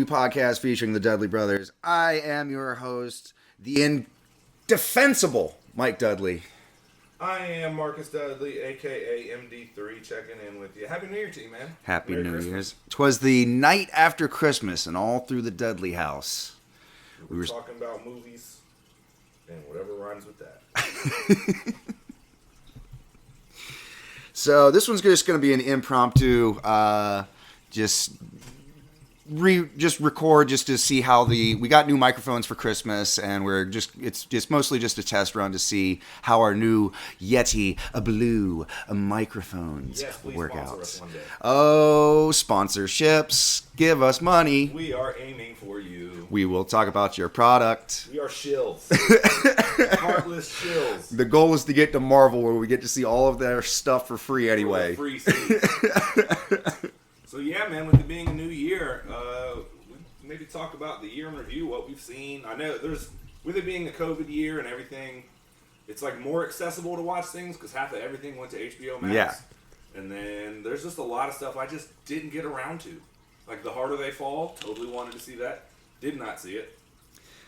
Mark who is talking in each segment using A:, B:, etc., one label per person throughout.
A: movie podcast featuring the Dudley Brothers. I am your host, the indefensible Mike Dudley.
B: I am Marcus Dudley, a.k.a. MD3, checking in with you. Happy New Year to you, man.
A: Happy
B: Merry
A: New
B: Christmas.
A: Year's. 'Twas the night after Christmas and all through the Dudley house.
B: We were talking about movies and whatever rhymes with that.
A: So this one's just going to be an impromptu, just record just to see how we got new microphones for Christmas, and it's mostly just a test run to see how our new Yeti Blue microphones work out.
B: Us one day.
A: Oh, sponsorships, give us money.
B: We are aiming for you.
A: We will talk about your product.
B: We are shills. Heartless shills.
A: The goal is to get to Marvel, where we get to see all of their stuff for free anyway.
B: For the free seat. So yeah, man, with it being a new year, we maybe talk about the year in review, what we've seen. I know with it being a COVID year and everything, it's like more accessible to watch things because half of everything went to HBO Max.
A: Yeah.
B: And then there's just a lot of stuff I just didn't get around to. Like The Harder They Fall, totally wanted to see that. Did not see it.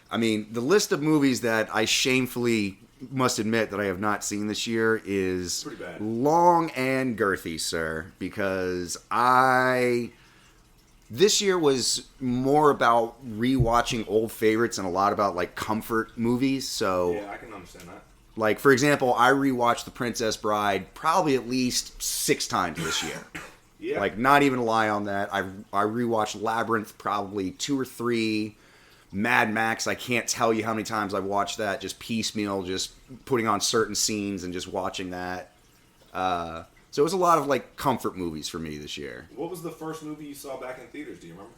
A: I mean, the list of movies that I shamefully must admit that I have not seen this year is
B: pretty bad.
A: Long and girthy, sir, because this year was more about rewatching old favorites and a lot about like comfort movies. So
B: yeah, I can understand that.
A: Like, for example, I rewatched The Princess Bride probably at least 6 times this year.
B: Yeah.
A: Like, not even a lie on that. I rewatched Labyrinth probably 2 or 3. Mad Max, I can't tell you how many times I've watched that, just piecemeal, just putting on certain scenes and just watching that. So it was a lot of, like, comfort movies for me this year.
B: What was the first movie you saw back in theaters? Do you remember?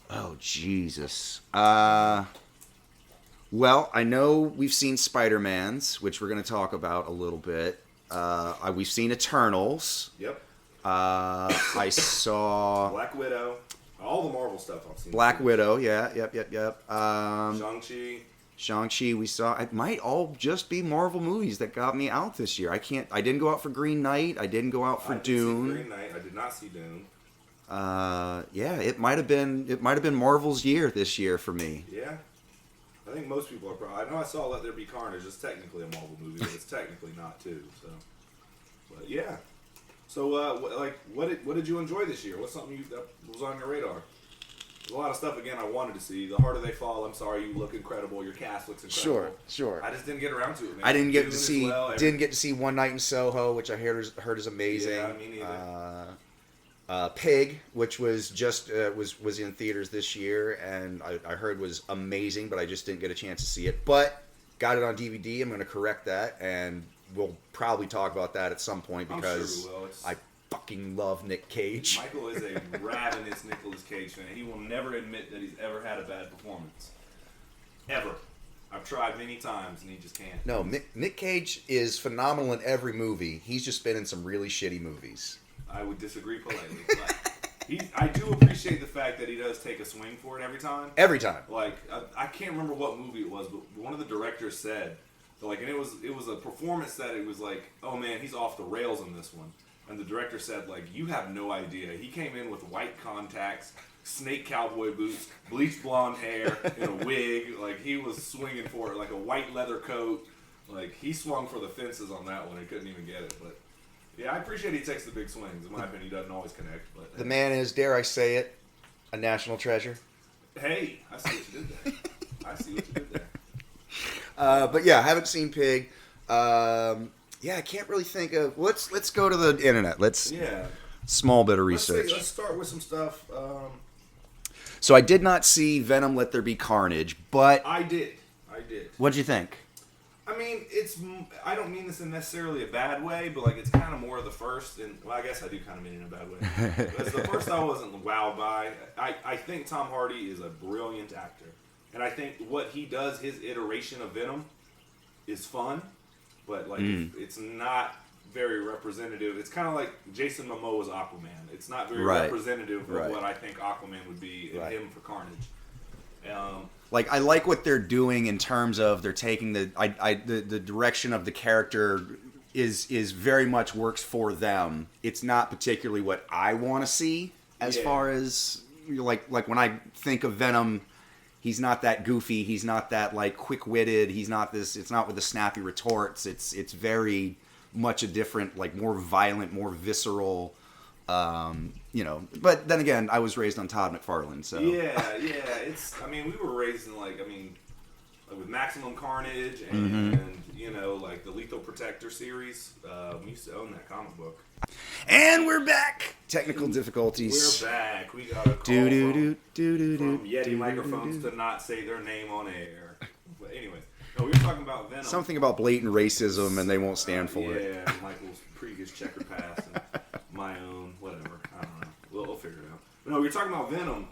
A: Oh, Jesus. Well, I know we've seen Spider-Man's, which we're going to talk about a little bit. We've seen Eternals.
B: Yep.
A: I saw
B: Black Widow. All the Marvel stuff I've seen.
A: Black Widow, yeah, yep.
B: Shang-Chi,
A: we saw. It might all just be Marvel movies that got me out this year. I didn't go out for Green Knight. I didn't go out for Dune.
B: Green Knight. I did not see Dune.
A: Yeah, it might have been Marvel's year this year for me.
B: Yeah. I think most people are probably. I know I saw Let There Be Carnage. It's technically a Marvel movie, but it's technically not too. So, but yeah. So, what did you enjoy this year? What's something that was on your radar? There's a lot of stuff again I wanted to see. The Harder They Fall. I'm sorry, you look incredible. Your cast looks incredible.
A: Sure.
B: I just didn't get around to it, man.
A: I didn't get to see One Night in Soho, which I heard is amazing.
B: Yeah, me neither.
A: Pig, which was just was in theaters this year, and I heard was amazing, but I just didn't get a chance to see it. But got it on DVD. I'm going to correct that, and we'll probably talk about that at some point because
B: I'm sure we will.
A: I fucking love Nick Cage.
B: Michael is a ravenous Nicolas Cage fan. He will never admit that he's ever had a bad performance. Ever. I've tried many times, and he just can't.
A: No, Nick Cage is phenomenal in every movie. He's just been in some really shitty movies.
B: I would disagree politely. But I do appreciate the fact that he does take a swing for it every time.
A: Every time.
B: Like, I can't remember what movie it was, but one of the directors said, and it was a performance that it was like, oh man, he's off the rails in this one. And the director said, like, you have no idea. He came in with white contacts, snake cowboy boots, bleached blonde hair, and a wig. Like, he was swinging for it, like a white leather coat. Like, he swung for the fences on that one. He couldn't even get it, but... Yeah, I appreciate he takes the big swings. In my opinion, he doesn't always connect. But
A: the man is, dare I say it, a national treasure.
B: Hey, I see what you did there.
A: But yeah, I haven't seen Pig. I can't really think of. Let's go to the internet. Small bit of research.
B: Let's start with some stuff.
A: So I did not see Venom: Let There Be Carnage, but
B: I did.
A: What'd you think?
B: I mean, I don't mean this in necessarily a bad way, but like it's kind of more of the first, and well, I guess I do kind of mean it in a bad way. Because the first I wasn't wowed by. I think Tom Hardy is a brilliant actor, and I think what he does, his iteration of Venom, is fun, but like it's not very representative. It's kind of like Jason Momoa's Aquaman. It's not very representative of what I think Aquaman would be in him for Carnage.
A: Like, I like what they're doing in terms of they're taking the direction of the character is very much works for them. It's not particularly what I want to see as far as like when I think of Venom, he's not that goofy. He's not that like quick-witted. He's not this. It's not with the snappy retorts. It's very much a different, like more violent, more visceral. But then again, I was raised on Todd McFarlane, so
B: yeah. It's. I mean, we were raised in like with Maximum Carnage and like the Lethal Protector series. We used to own that comic book.
A: And we're back. Technical difficulties.
B: We're back. We got a call from Yeti microphones to not say their name on air. But anyways, no, we were talking about Venom.
A: Something about blatant racism, and they won't stand for it.
B: Yeah, Michael's previous checker pass and my own, whatever. I don't know. We'll figure it out. But no, we were talking about Venom.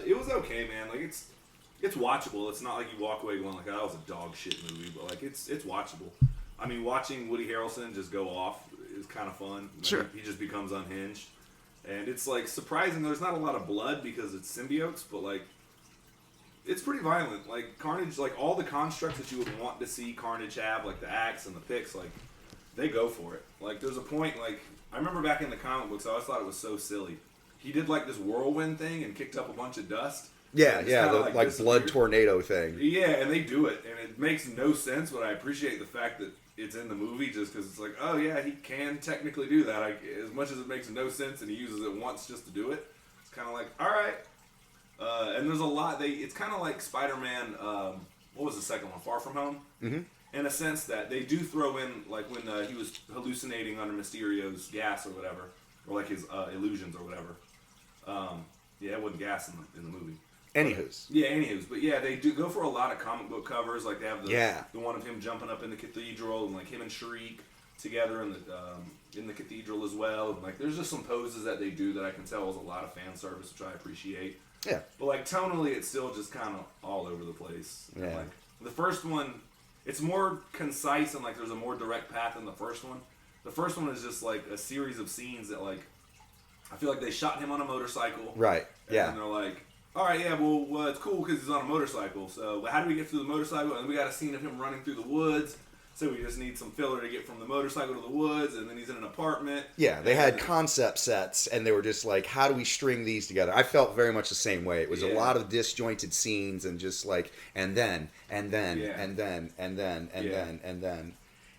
B: It was okay, man. Like it's watchable. It's not like you walk away going like, "Oh, that was a dog shit movie," but like it's watchable. I mean, watching Woody Harrelson just go off is kind of fun.
A: Sure.
B: He just becomes unhinged. And it's like surprising there's not a lot of blood because it's symbiotes, but like it's pretty violent. Like Carnage, like all the constructs that you would want to see Carnage have, like the axe and the picks, like they go for it. Like there's a point, like I remember back in the comic books, I always thought it was so silly. He did like this whirlwind thing and kicked up a bunch of dust.
A: Yeah, the like blood tornado thing.
B: Yeah, and they do it, and it makes no sense, but I appreciate the fact that it's in the movie just because it's like, oh yeah, he can technically do that. As much as it makes no sense and he uses it once just to do it, it's kind of like, all right. And there's a lot. It's kind of like Spider-Man. What was the second one? Far From Home. Mm-hmm. In a sense that they do throw in like when he was hallucinating under Mysterio's gas or whatever, or like his illusions or whatever. Yeah, it wasn't gas in the movie.
A: Anywho's.
B: But yeah, they do go for a lot of comic book covers. Like they have the one of him jumping up in the cathedral and like him and Shriek together in the cathedral as well. And like there's just some poses that they do that I can tell is a lot of fan service, which I appreciate. Yeah. But like tonally, it's still just kind of all over the place. Yeah. And, like the first one, it's more concise and like there's a more direct path than the first one. The first one is just like a series of scenes that like I feel like they shot him on a motorcycle.
A: Right. Yeah.
B: And they're like, all right, yeah, well, it's cool because he's on a motorcycle. So how do we get through the motorcycle? And we got a scene of him running through the woods. So we just need some filler to get from the motorcycle to the woods. And then he's in an apartment.
A: Yeah, they had concept sets. And they were just like, how do we string these together? I felt very much the same way. It was a lot of disjointed scenes and just like, and then. And the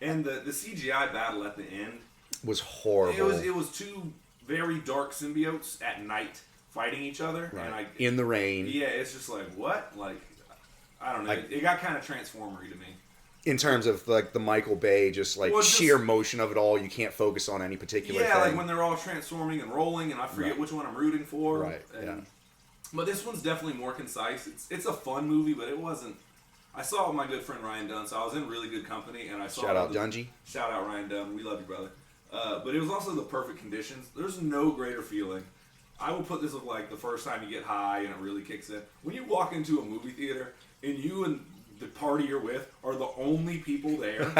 A: CGI battle at the end
B: was
A: horrible.
B: It was two very dark symbiotes at night fighting each other,
A: right. In the rain.
B: Yeah, it's just like what? Like I don't know. It got kind of Transformery to me.
A: In terms of like the Michael Bay, just like sheer motion of it all, you can't focus on any particular thing.
B: Yeah, like when they're all transforming and rolling, and I forget which one I'm rooting for.
A: Right. Yeah.
B: But this one's definitely more concise. It's a fun movie, but it wasn't. I saw it with my good friend Ryan Dunn, so I was in really good company, and I saw.
A: Shout out Dungy.
B: Shout out Ryan Dunn. We love you, brother. But it was also the perfect conditions. There's no greater feeling. I will put this with like the first time you get high and it really kicks in. When you walk into a movie theater and you and the party you're with are the only people there,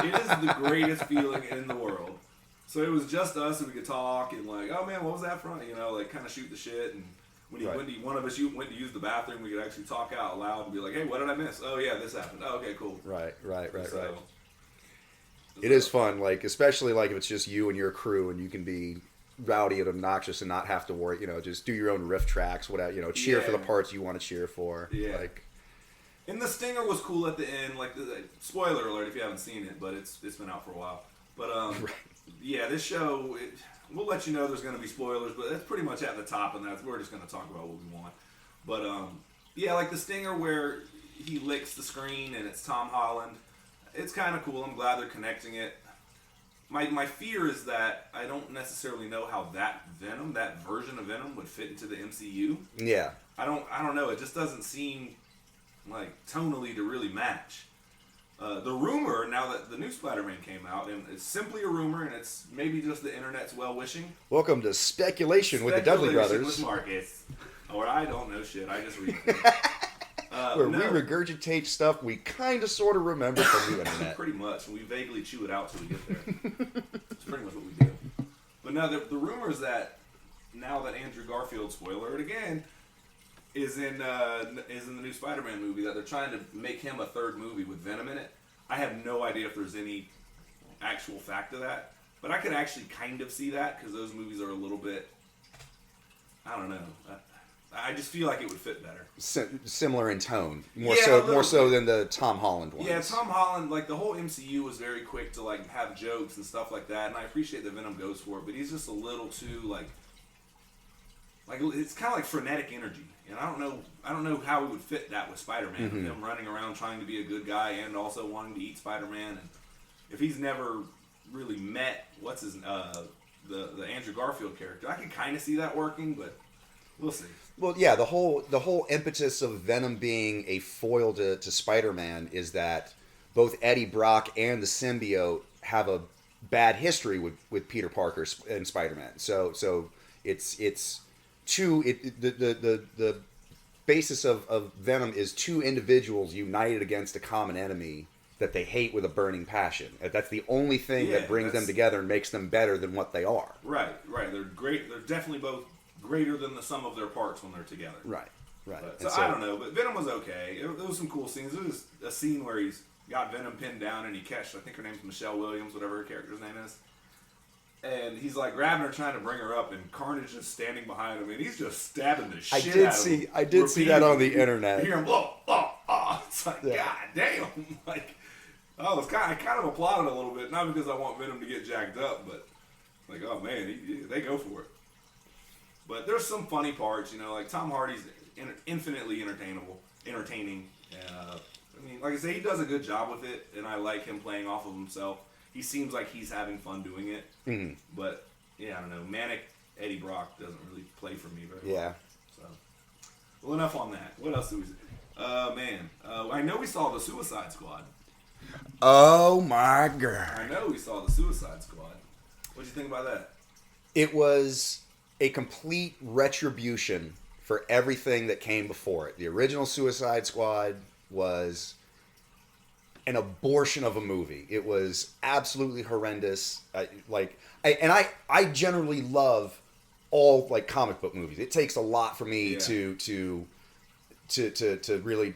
B: it is the greatest feeling in the world. So it was just us and we could talk and like, oh man, what was that from? You know, like kind of shoot the shit. And when one of us went to use the bathroom, we could actually talk out loud and be like, hey, what did I miss? Oh yeah, this happened. Oh, okay, cool.
A: Right. It is fun, like especially like if it's just you and your crew and you can be rowdy and obnoxious and not have to worry, just do your own riff tracks, whatever, cheer for the parts you want to cheer for.
B: Yeah. Like, and the stinger was cool at the end. Like, spoiler alert if you haven't seen it, but it's been out for a while. But yeah, this show, we'll let you know there's going to be spoilers, but it's pretty much at the top, and we're just going to talk about what we want. But yeah, like the stinger where he licks the screen and it's Tom Holland. It's kind of cool. I'm glad they're connecting it. My fear is that I don't necessarily know how that version of Venom would fit into the MCU.
A: Yeah.
B: I don't know. It just doesn't seem like tonally to really match. The rumor, now that the new Spider-Man came out, and it's simply a rumor, and it's maybe just the internet's well-wishing.
A: Welcome to Speculation with the Dudley Brothers.
B: With Marcus. Or I don't know shit. I just read
A: Where we regurgitate stuff we kind of sort of remember from the internet.
B: Pretty much. We vaguely chew it out till we get there. That's pretty much what we do. But now the rumor is that now that Andrew Garfield, spoiler alert again, is in the new Spider-Man movie, that they're trying to make him a third movie with Venom in it. I have no idea if there's any actual fact to that. But I could actually kind of see that because those movies are a little bit, I don't know. I just feel like it would fit better.
A: Similar in tone, more
B: Yeah,
A: so than the Tom Holland ones.
B: Yeah, Tom Holland, like the whole MCU was very quick to like have jokes and stuff like that, and I appreciate that Venom goes for it, but he's just a little too like it's kind of like frenetic energy, and I don't know how we would fit that with Spider-Man, with him running around trying to be a good guy and also wanting to eat Spider-Man, and if he's never really met the Andrew Garfield character, I can kind of see that working, but we'll see.
A: Well, yeah, the whole impetus of Venom being a foil to Spider-Man is that both Eddie Brock and the symbiote have a bad history with Peter Parker and Spider-Man. So it's the basis of Venom is two individuals united against a common enemy that they hate with a burning passion. That's the only thing that brings them together and makes them better than what they are.
B: Right. They're great. They're definitely both greater than the sum of their parts when they're together. Right.
A: So
B: I don't know, but Venom was okay. There was some cool scenes. There was a scene where he's got Venom pinned down and he catches, I think her name's Michelle Williams, whatever her character's name is. And he's like grabbing her, trying to bring her up, and Carnage is standing behind him, and he's just stabbing the shit out of him.
A: I did see that on the internet.
B: You hear him, it's like, God damn. Like, I kind of applauded a little bit, not because I want Venom to get jacked up, but like, oh man, they go for it. But there's some funny parts, like Tom Hardy's infinitely entertaining. I mean, like I say, he does a good job with it, and I like him playing off of himself. He seems like he's having fun doing it. Mm-hmm. But, yeah, I don't know. Manic Eddie Brock doesn't really play for me very well. So, well, enough on that. What else do we see? I know we saw the Suicide Squad.
A: Oh, my God.
B: I know we saw the Suicide Squad. What did you think about that?
A: It was a complete retribution for everything that came before it. The original Suicide Squad was an abortion of a movie. It was absolutely horrendous. I generally love all like comic book movies. It takes a lot for me to really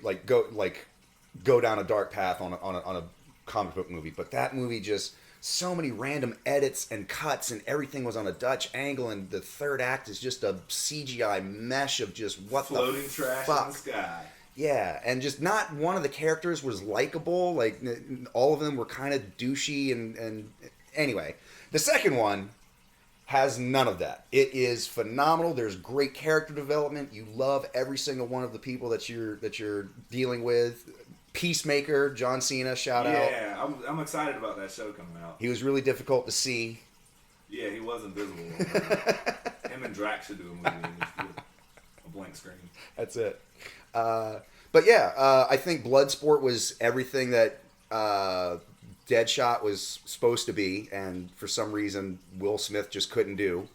A: go down a dark path on a comic book movie. But that movie just so many random edits and cuts, and everything was on a Dutch angle, and the third act is just a CGI mesh of just
B: floating the trash
A: fuck.
B: In the sky.
A: Yeah, and just not one of the characters was likable. Like, all of them were kind of douchey, and anyway. The second one has none of that. It is phenomenal. There's great character development. You love every single one of the people that you're dealing with. Peacemaker, John Cena, shout out.
B: Yeah, I'm excited about that show coming out.
A: He was really difficult to see.
B: Yeah, he was invisible. Him and Drax should do a movie and just do a blank screen.
A: That's it. But yeah, I think Bloodsport was everything that Deadshot was supposed to be, and for some reason Will Smith just couldn't do.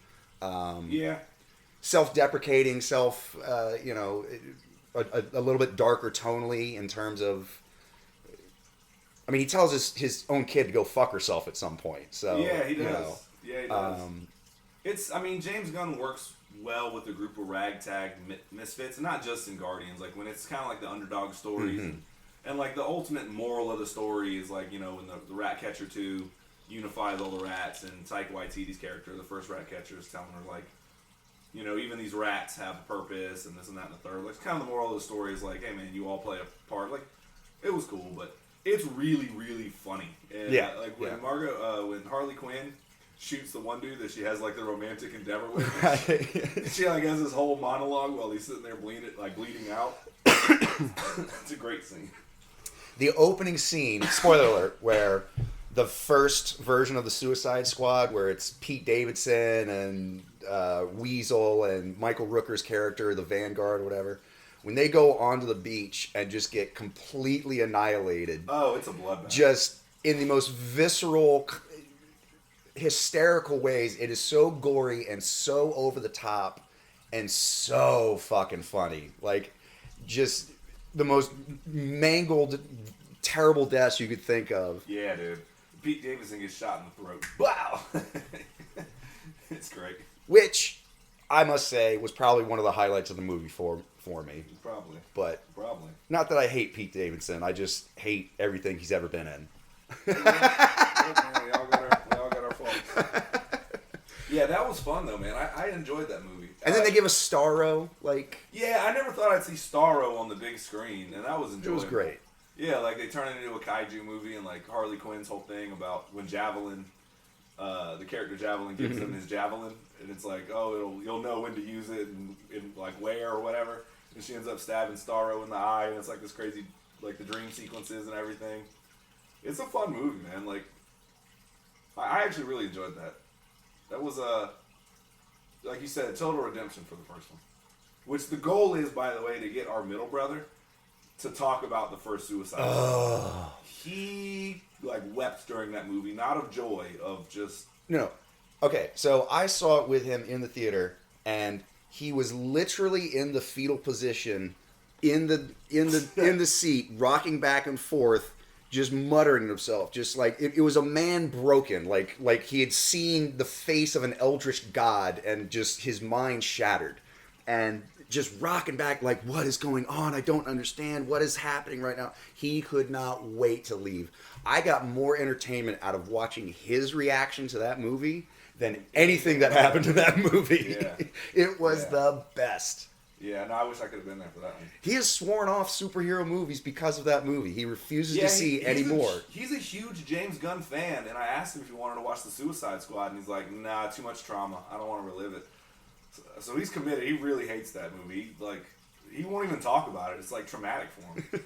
A: Self-deprecating, a little bit darker tonally in terms of. I mean, he tells his own kid to go fuck herself at some point. So
B: yeah, he does. Yeah, he does. James Gunn works well with a group of ragtag misfits, and not just in Guardians. Like when it's kind of like the underdog stories, and like the ultimate moral of the story is like when the Ratcatcher 2 unifies all the rats, and Taika Waititi's character, the first Ratcatcher, is telling her like, even these rats have a purpose, and this and that and the third. Like kind of the moral of the story is like, hey man, you all play a part. Like it was cool, but it's really really funny. And, when Harley Quinn shoots the one dude that she has like the romantic endeavor with. She like has this whole monologue while he's sitting there bleeding out. It's a great scene.
A: The opening scene, spoiler alert, where the first version of the Suicide Squad, where it's Pete Davidson and Weasel and Michael Rooker's character, the Vanguard or whatever, when they go onto the beach and just get completely annihilated.
B: Oh, it's a bloodbath.
A: Just in the most visceral, hysterical ways. It is so gory and so over the top and so fucking funny. Like, just the most mangled, terrible deaths you could think of.
B: Yeah, dude. Pete Davidson gets shot in the throat. Wow! It's great.
A: Which, I must say, was probably one of the highlights of the movie for me.
B: Probably.
A: But
B: probably.
A: Not that I hate Pete Davidson. I just hate everything he's ever been in.
B: We all got our faults. Yeah, that was fun though, man. I enjoyed that movie.
A: And then they give us Starro, like...
B: Yeah, I never thought I'd see Starro on the big screen, and that was enjoyable.
A: It was great.
B: Yeah, like they turn it into a kaiju movie, and like Harley Quinn's whole thing about when Javelin, the character Javelin gives him his javelin, and it's like, oh, you'll know when to use it and like where or whatever. And she ends up stabbing Starro in the eye, and it's like this crazy, like the dream sequences and everything. It's a fun movie, man. Like, I actually really enjoyed that. That was like you said, a total redemption for the first one. Which the goal is, by the way, to get our middle brother to talk about the first Suicide Squad. He like wept during that movie, not of joy, of just
A: no. Okay, so I saw it with him in the theater, and he was literally in the fetal position, in the seat, rocking back and forth, just muttering to himself, just like it was a man broken, like he had seen the face of an eldritch god, and just his mind shattered, and just rocking back like, what is going on? I don't understand what is happening right now. He could not wait to leave. I got more entertainment out of watching his reaction to that movie than anything that happened to that movie.
B: Yeah.
A: It was the best.
B: Yeah, no, I wish I could have been there for that one.
A: He has sworn off superhero movies because of that movie. He refuses to see any more.
B: He's a huge James Gunn fan, and I asked him if he wanted to watch the Suicide Squad, and he's like, nah, too much trauma. I don't want to relive it. So he's committed. He really hates that movie. Like, he won't even talk about it. It's like traumatic for him.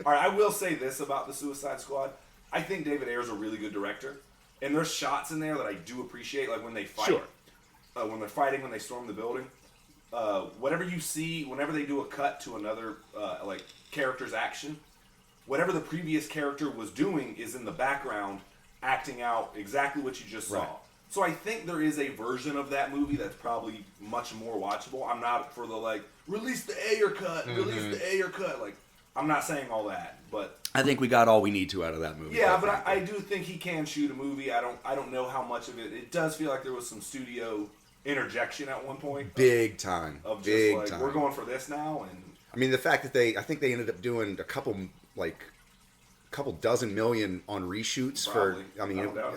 B: All right, I will say this about the Suicide Squad. I think David Ayer's a really good director, and there's shots in there that I do appreciate, like when they fight.
A: Sure.
B: When they're fighting, when they storm the building. Whatever you see, whenever they do a cut to another like character's action, whatever the previous character was doing is in the background, acting out exactly what you just saw.
A: Right.
B: So I think there is a version of that movie that's probably much more watchable. I'm not for the like release the Ayer cut, release the Ayer cut. Like, I'm not saying all that, but
A: I think we got all we need to out of that movie.
B: yeah, but I do think he can shoot a movie. I don't know how much of it. It does feel like there was some studio interjection at one point.
A: Big time.
B: Of just
A: Big
B: like,
A: time.
B: we're going for this now. And
A: I mean, the fact that I think they ended up doing a couple dozen million on reshoots.
B: Probably.
A: For, I mean,
B: No doubt.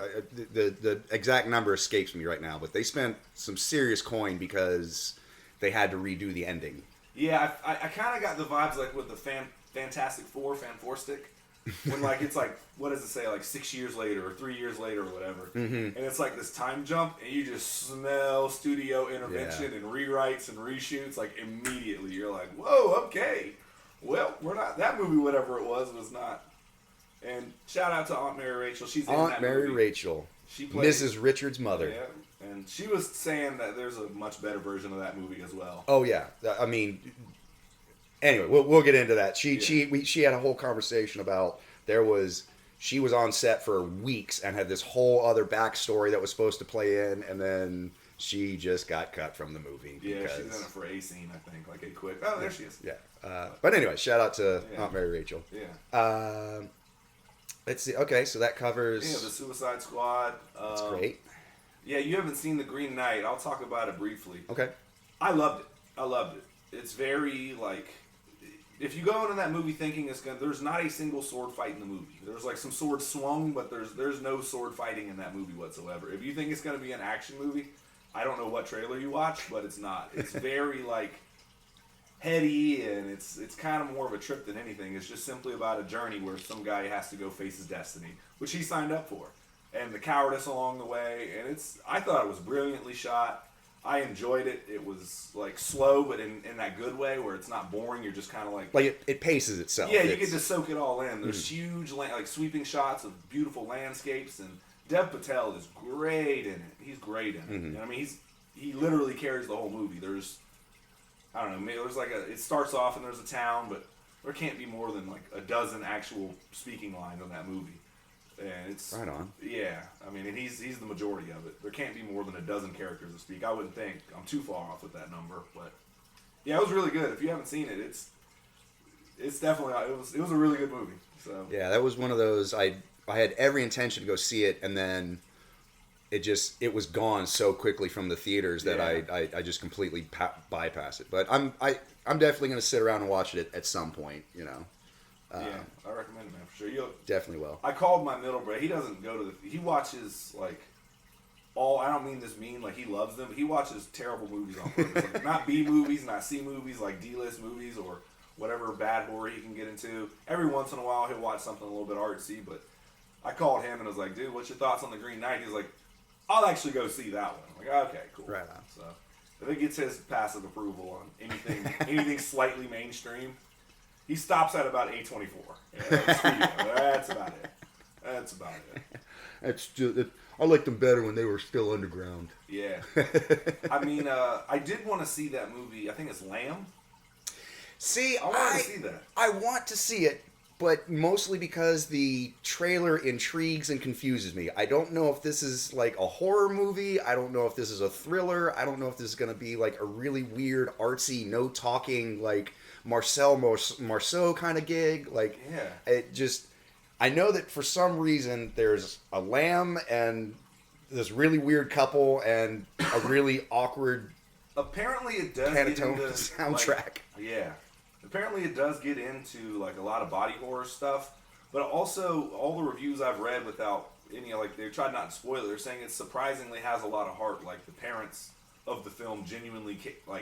A: the exact number escapes me right now, but they spent some serious coin because they had to redo the ending.
B: yeah, I kind of got the vibes like with the Fantastic Four, Fanforstic, when like it's like, what does it say, like 6 years later or 3 years later or whatever, and it's like this time jump, and you just smell studio intervention and rewrites and reshoots like immediately. You're like, whoa, okay, well, we're not that movie. Whatever it was not. And shout out to Aunt Mary Rachel. She's in
A: Aunt
B: that
A: Mary
B: movie.
A: Rachel,
B: She played
A: Mrs. Richards' mother.
B: Yeah, and she was saying that there's a much better version of that movie as well.
A: Oh yeah, I mean, anyway, we'll get into that. She had a whole conversation about she was on set for weeks and had this whole other backstory that was supposed to play in, and then she just got cut from the movie.
B: Yeah, she's in it for a scene, I think. Like a quick. Oh, there she is.
A: Yeah. But anyway, shout out to Aunt Mary Rachel.
B: Yeah.
A: Let's see. Okay, so that covers.
B: Yeah, the Suicide Squad.
A: That's great.
B: Yeah, you haven't seen The Green Knight. I'll talk about it briefly.
A: Okay.
B: I loved it. It's very like, if you go into that movie thinking there's not a single sword fight in the movie. There's like some swords swung, but there's no sword fighting in that movie whatsoever. If you think it's going to be an action movie, I don't know what trailer you watch, but it's not. It's very like heady, and it's kind of more of a trip than anything. It's just simply about a journey where some guy has to go face his destiny, which he signed up for, and the cowardice along the way. And I thought it was brilliantly shot. I enjoyed it. It was like slow, but in that good way where it's not boring. You're just kind of like
A: it paces itself.
B: Yeah, you get to soak it all in. There's huge like sweeping shots of beautiful landscapes, and Dev Patel is great in it. He's great in it. And I mean, he literally carries the whole movie. I don't know, maybe there's like it starts off and there's a town, but there can't be more than like a dozen actual speaking lines in that movie. And it's
A: right on.
B: Yeah, I mean, and he's the majority of it. There can't be more than a dozen characters to speak. I wouldn't think. I'm too far off with that number, but yeah, it was really good. If you haven't seen it, it's definitely it was a really good movie. So
A: yeah, that was one of those I had every intention to go see it, and then it was gone so quickly from the theaters that I just completely bypassed it. But I'm definitely going to sit around and watch it at some point. You know.
B: Yeah, I recommend it, man, for sure.
A: Definitely will.
B: I called my middle brother. He doesn't go to he watches like I don't mean this mean, like he loves them, but he watches terrible movies on purpose. Like, not B movies, not C movies, like D-list movies or whatever bad horror he can get into. Every once in a while he'll watch something a little bit artsy, but I called him and I was like, dude, what's your thoughts on The Green Knight? He was like, I'll actually go see that one. I'm like, okay, cool.
A: Right on.
B: So if it gets his passive approval on anything slightly mainstream, he stops at about A24. Yeah, that's about it. That's about it.
A: That's just, I liked them better when they were still underground.
B: Yeah. I mean, I did want to see that movie. I think it's Lamb.
A: See,
B: I want to see that.
A: I want to see it, but mostly because the trailer intrigues and confuses me. I don't know if this is like a horror movie. I don't know if this is a thriller. I don't know if this is going to be like a really weird, artsy, no talking, like Marcel Marceau kind of gig. Like,
B: yeah.
A: It just, I know that for some reason there's a lamb and this really weird couple and a really awkward
B: apparently it does
A: Panatone
B: get into
A: soundtrack.
B: Like, yeah. Apparently it does get into like a lot of body horror stuff, but also all the reviews I've read without any, like, they tried not to spoil it. They're saying it surprisingly has a lot of heart. Like the parents of the film genuinely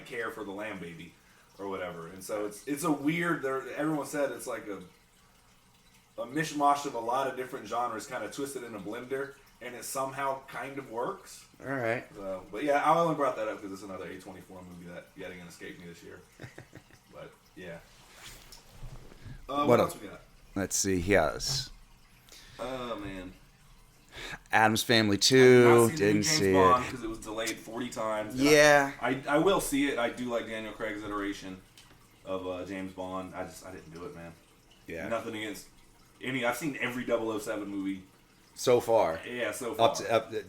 B: care for the lamb baby or whatever. And so it's a weird, everyone said it's like a mishmash of a lot of different genres kind of twisted in a blender, and it somehow kind of works.
A: All right.
B: So, but yeah, I only brought that up because it's another A24 movie that yet again escaped me this year. But yeah. What else we got?
A: Let's see. Yes.
B: Oh man.
A: Adam's Family 2. Didn't
B: James
A: see
B: Bond
A: it.
B: because it was delayed 40 times.
A: Yeah.
B: I will see it. I do like Daniel Craig's iteration of James Bond. I didn't do it, man.
A: Yeah.
B: Nothing against any. I've seen every 007 movie.
A: So far.
B: Yeah, so far.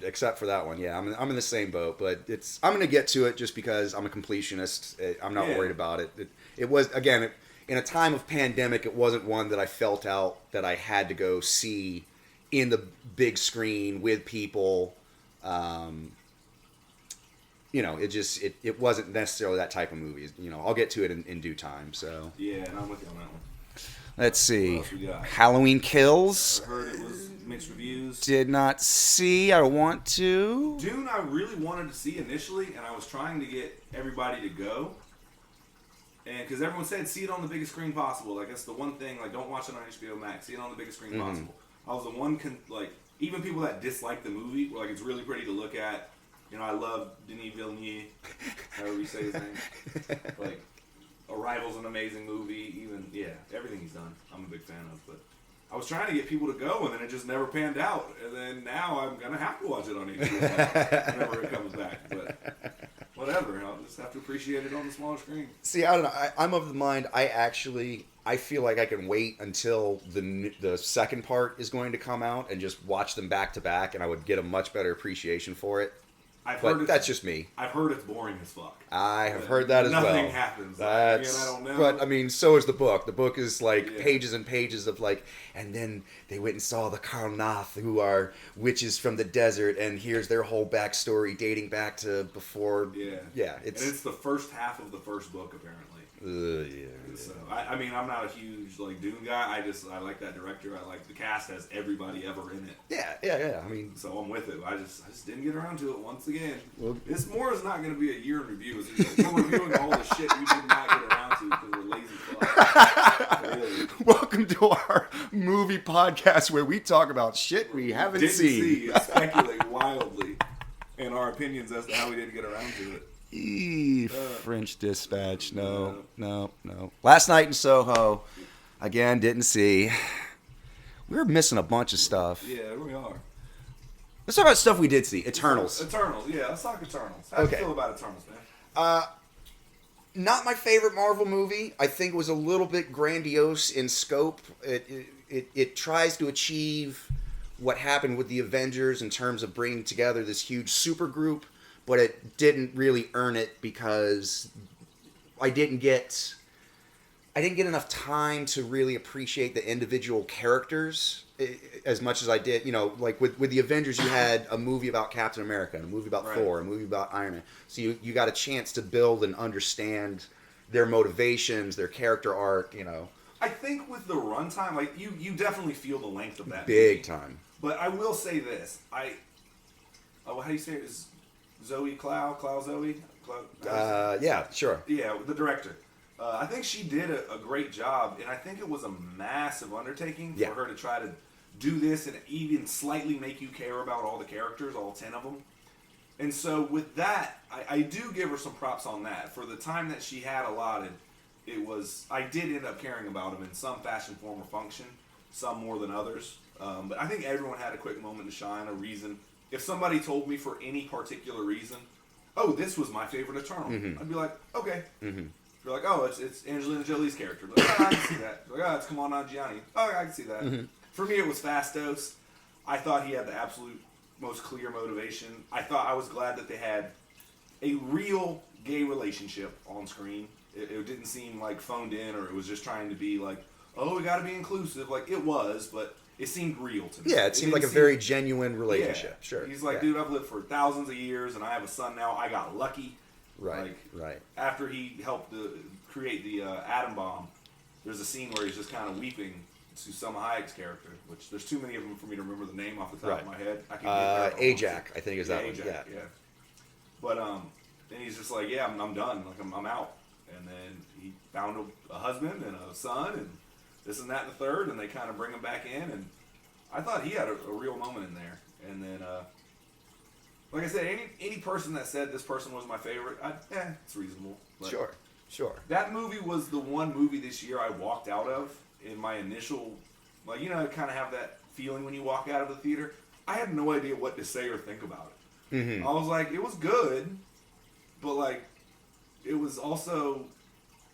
A: Except for that one, yeah. I'm in the same boat, but I'm going to get to it just because I'm a completionist. I'm not worried about it. It was, again, in a time of pandemic, it wasn't one that I felt out that I had to go see in the big screen with people. It wasn't necessarily that type of movie. I'll get to it in due time. So
B: yeah, and I'm with you on that one.
A: Let's see.
B: What else we got?
A: Halloween Kills.
B: I heard it was mixed reviews.
A: Did not see. I want to.
B: Dune, I really wanted to see initially, and I was trying to get everybody to go. And because everyone said, see it on the biggest screen possible. Like, that's the one thing. Like, don't watch it on HBO Max. See it on the biggest screen possible. I was the one, even people that dislike the movie were like, it's really pretty to look at. I love Denis Villeneuve, however you say his name. Like, Arrival's an amazing movie. Everything he's done, I'm a big fan of. But I was trying to get people to go, and then it just never panned out. And then now I'm going to have to watch it on HBO Max whenever it comes back. But whatever, I'll just have to appreciate it on the smaller screen.
A: See, I don't know. I'm of the mind, I feel like I can wait until the second part is going to come out and just watch them back to back, and I would get a much better appreciation for it. But that's just me.
B: I've heard it's boring as fuck.
A: I have heard that as well.
B: Nothing happens.
A: I
B: don't know.
A: But, I mean, so is the book. The book is like pages and pages of like, and then they went and saw the Karnath, who are witches from the desert, and here's their whole backstory dating back to before. Yeah.
B: And it's the first half of the first book, apparently. So, I mean, I'm not a huge Dune guy. I like that director. I like the cast has everybody ever in it.
A: Yeah. I mean,
B: so I'm with it. I just didn't get around to it once again. Well, this more is not going to be a year in review. We're reviewing all the shit we did not get around to because we're lazy fuck. Really.
A: Welcome to our movie podcast where we talk about shit we haven't seen.
B: And speculate wildly in our opinions as to how we didn't get around to it.
A: French Dispatch. No. Last Night in Soho. Again, didn't see. We were missing a bunch of stuff.
B: Yeah, we are.
A: Let's talk about stuff we did see. Eternals.
B: Yeah. Let's talk Eternals. How do you feel about Eternals, man?
A: Not my favorite Marvel movie. I think it was a little bit grandiose in scope. It tries to achieve what happened with the Avengers in terms of bringing together this huge supergroup, but it didn't really earn it because I didn't get enough time to really appreciate the individual characters as much as I did. Like with the Avengers, you had a movie about Captain America, a movie about Thor, a movie about Iron Man. So you got a chance to build and understand their motivations, their character arc.
B: I think with the runtime, you definitely feel the length of that
A: big
B: movie.
A: Time.
B: But I will say this, how do you say it? Is Zoe Clow Zoe?
A: Yeah, sure.
B: Yeah, the director. I think she did a great job, and I think it was a massive undertaking for her to try to do this and even slightly make you care about all the characters, all 10 of them. And so with that, I do give her some props on that. For the time that she had allotted, I did end up caring about them in some fashion, form, or function, some more than others. But I think everyone had a quick moment to shine, a reason. If somebody told me for any particular reason, oh, this was my favorite Eternal, I'd be like, okay. You're like, oh, it's Angelina Jolie's character. Like, oh, I can see that. Like, oh, it's Kamal Nanjiani. Oh, yeah, I can see that. For me, it was Fastos. I thought he had the absolute most clear motivation. I was glad that they had a real gay relationship on screen. It didn't seem like phoned in, or it was just trying to be like, oh, we got to be inclusive. Like, it was, but it seemed real to me.
A: Yeah, it seemed like a very genuine relationship.
B: Yeah.
A: Sure.
B: He's like, dude, I've lived for thousands of years, and I have a son now. I got lucky.
A: Right,
B: After he helped create the atom bomb, there's a scene where he's just kind of weeping to Selma Hayek's character, which there's too many of them for me to remember the name off the top of my head. I can
A: Ajak, I think is that one.
B: Yeah. But then he's just like, yeah, I'm done. Like I'm out. And then he found a husband and a son and this and that and the third, and they kind of bring him back in. And I thought he had a real moment in there. And then. Like I said, any person that said this person was my favorite, it's reasonable. But
A: Sure.
B: That movie was the one movie this year I walked out of in my initial, like, you know, I kind of have that feeling when you walk out of the theater. I had no idea what to say or think about it. I was like, it was good, but like, it was also,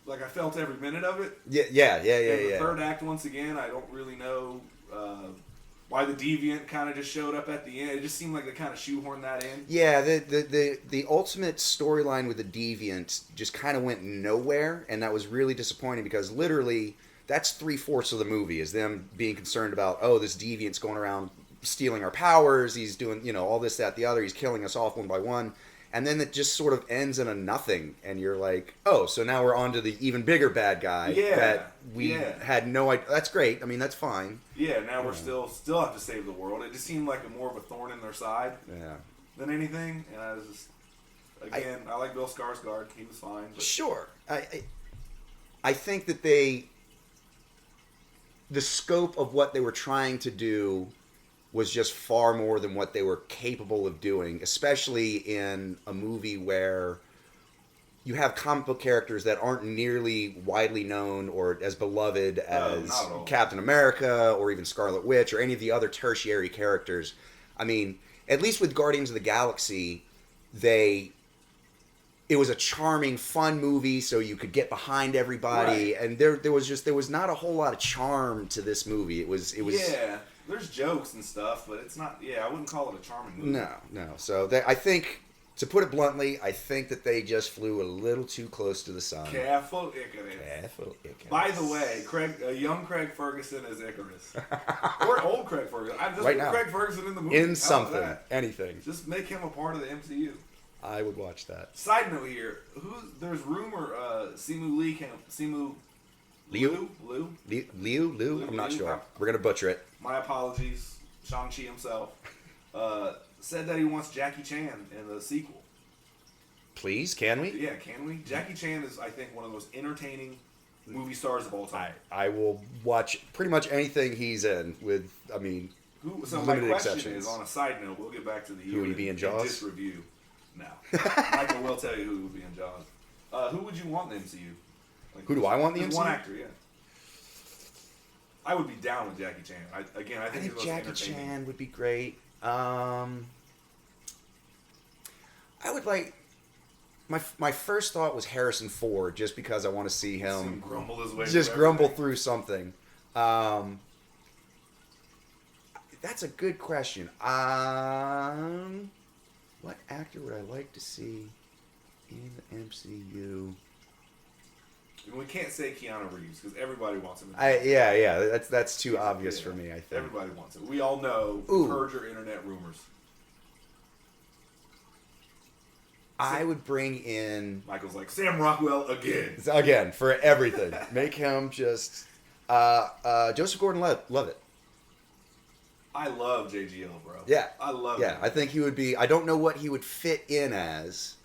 B: like, I felt every minute of it.
A: Yeah.
B: The third act, once again, I don't really know why the Deviant kind of just showed up at the end. It just seemed like they kind of shoehorned that in.
A: Yeah, the ultimate storyline with the Deviant just kind of went nowhere, and that was really disappointing because literally that's 3/4 of the movie is them being concerned about, oh, this Deviant's going around stealing our powers, he's doing, you know, all this, that, the other, he's killing us off one by one. And then it just sort of ends in a nothing, and you're like, oh, so now we're on to the even bigger bad guy that we had no idea. That's great. I mean, that's fine.
B: Yeah, now we're still have to save the world. It just seemed like more of a thorn in their side than anything. And I was just, again, I like Bill Skarsgård. He was fine. But.
A: Sure. I think that the scope of what they were trying to do was just far more than what they were capable of doing, especially in a movie where you have comic book characters that aren't nearly widely known or as beloved as Captain America or even Scarlet Witch or any of the other tertiary characters. I mean, at least with Guardians of the Galaxy, it was a charming, fun movie, so you could get behind everybody, and there was not a whole lot of charm to this movie. It was
B: There's jokes and stuff, but it's not. Yeah, I wouldn't call it a charming movie.
A: No. So I think, to put it bluntly, I think that they just flew a little too close to the sun.
B: Careful, Icarus. By the way, young Craig Ferguson as Icarus, or old Craig Ferguson. I just put Craig Ferguson in the movie.
A: In something, anything.
B: Just make him a part of the MCU.
A: I would watch that.
B: Side note here: there's rumor Simu Liu.
A: I'm not sure. We're gonna butcher it.
B: My apologies, Shang-Chi himself, said that he wants Jackie Chan in the sequel.
A: Please, can we?
B: Yeah, can we? Jackie Chan is, I think, one of the most entertaining movie stars of all time.
A: I will watch pretty much anything he's in with,
B: so my question is, on a side note, we'll get back to the
A: who would he be in Jaws?
B: This review. No. Michael will tell you who would be in Jaws. Who would you want in the MCU? Like,
A: who do I want in the MCU?
B: One actor, yeah. I would be down with Jackie Chan. I think
A: Jackie Chan would be great. I would like. My first thought was Harrison Ford, just because I want to see him
B: grumble his way.
A: Just grumble through something. That's a good question. What actor would I like to see in the MCU?
B: We can't say Keanu Reeves because everybody wants him.
A: That's too obvious for me, I think.
B: Everybody wants it. We all know. Heard your internet rumors.
A: I would bring in.
B: Michael's like Sam Rockwell again.
A: Again for everything. Make him just Joseph Gordon-Levitt.
B: I love JGL, bro.
A: Yeah.
B: I love
A: Yeah,
B: him.
A: I think he would be... I don't know what he would fit in as,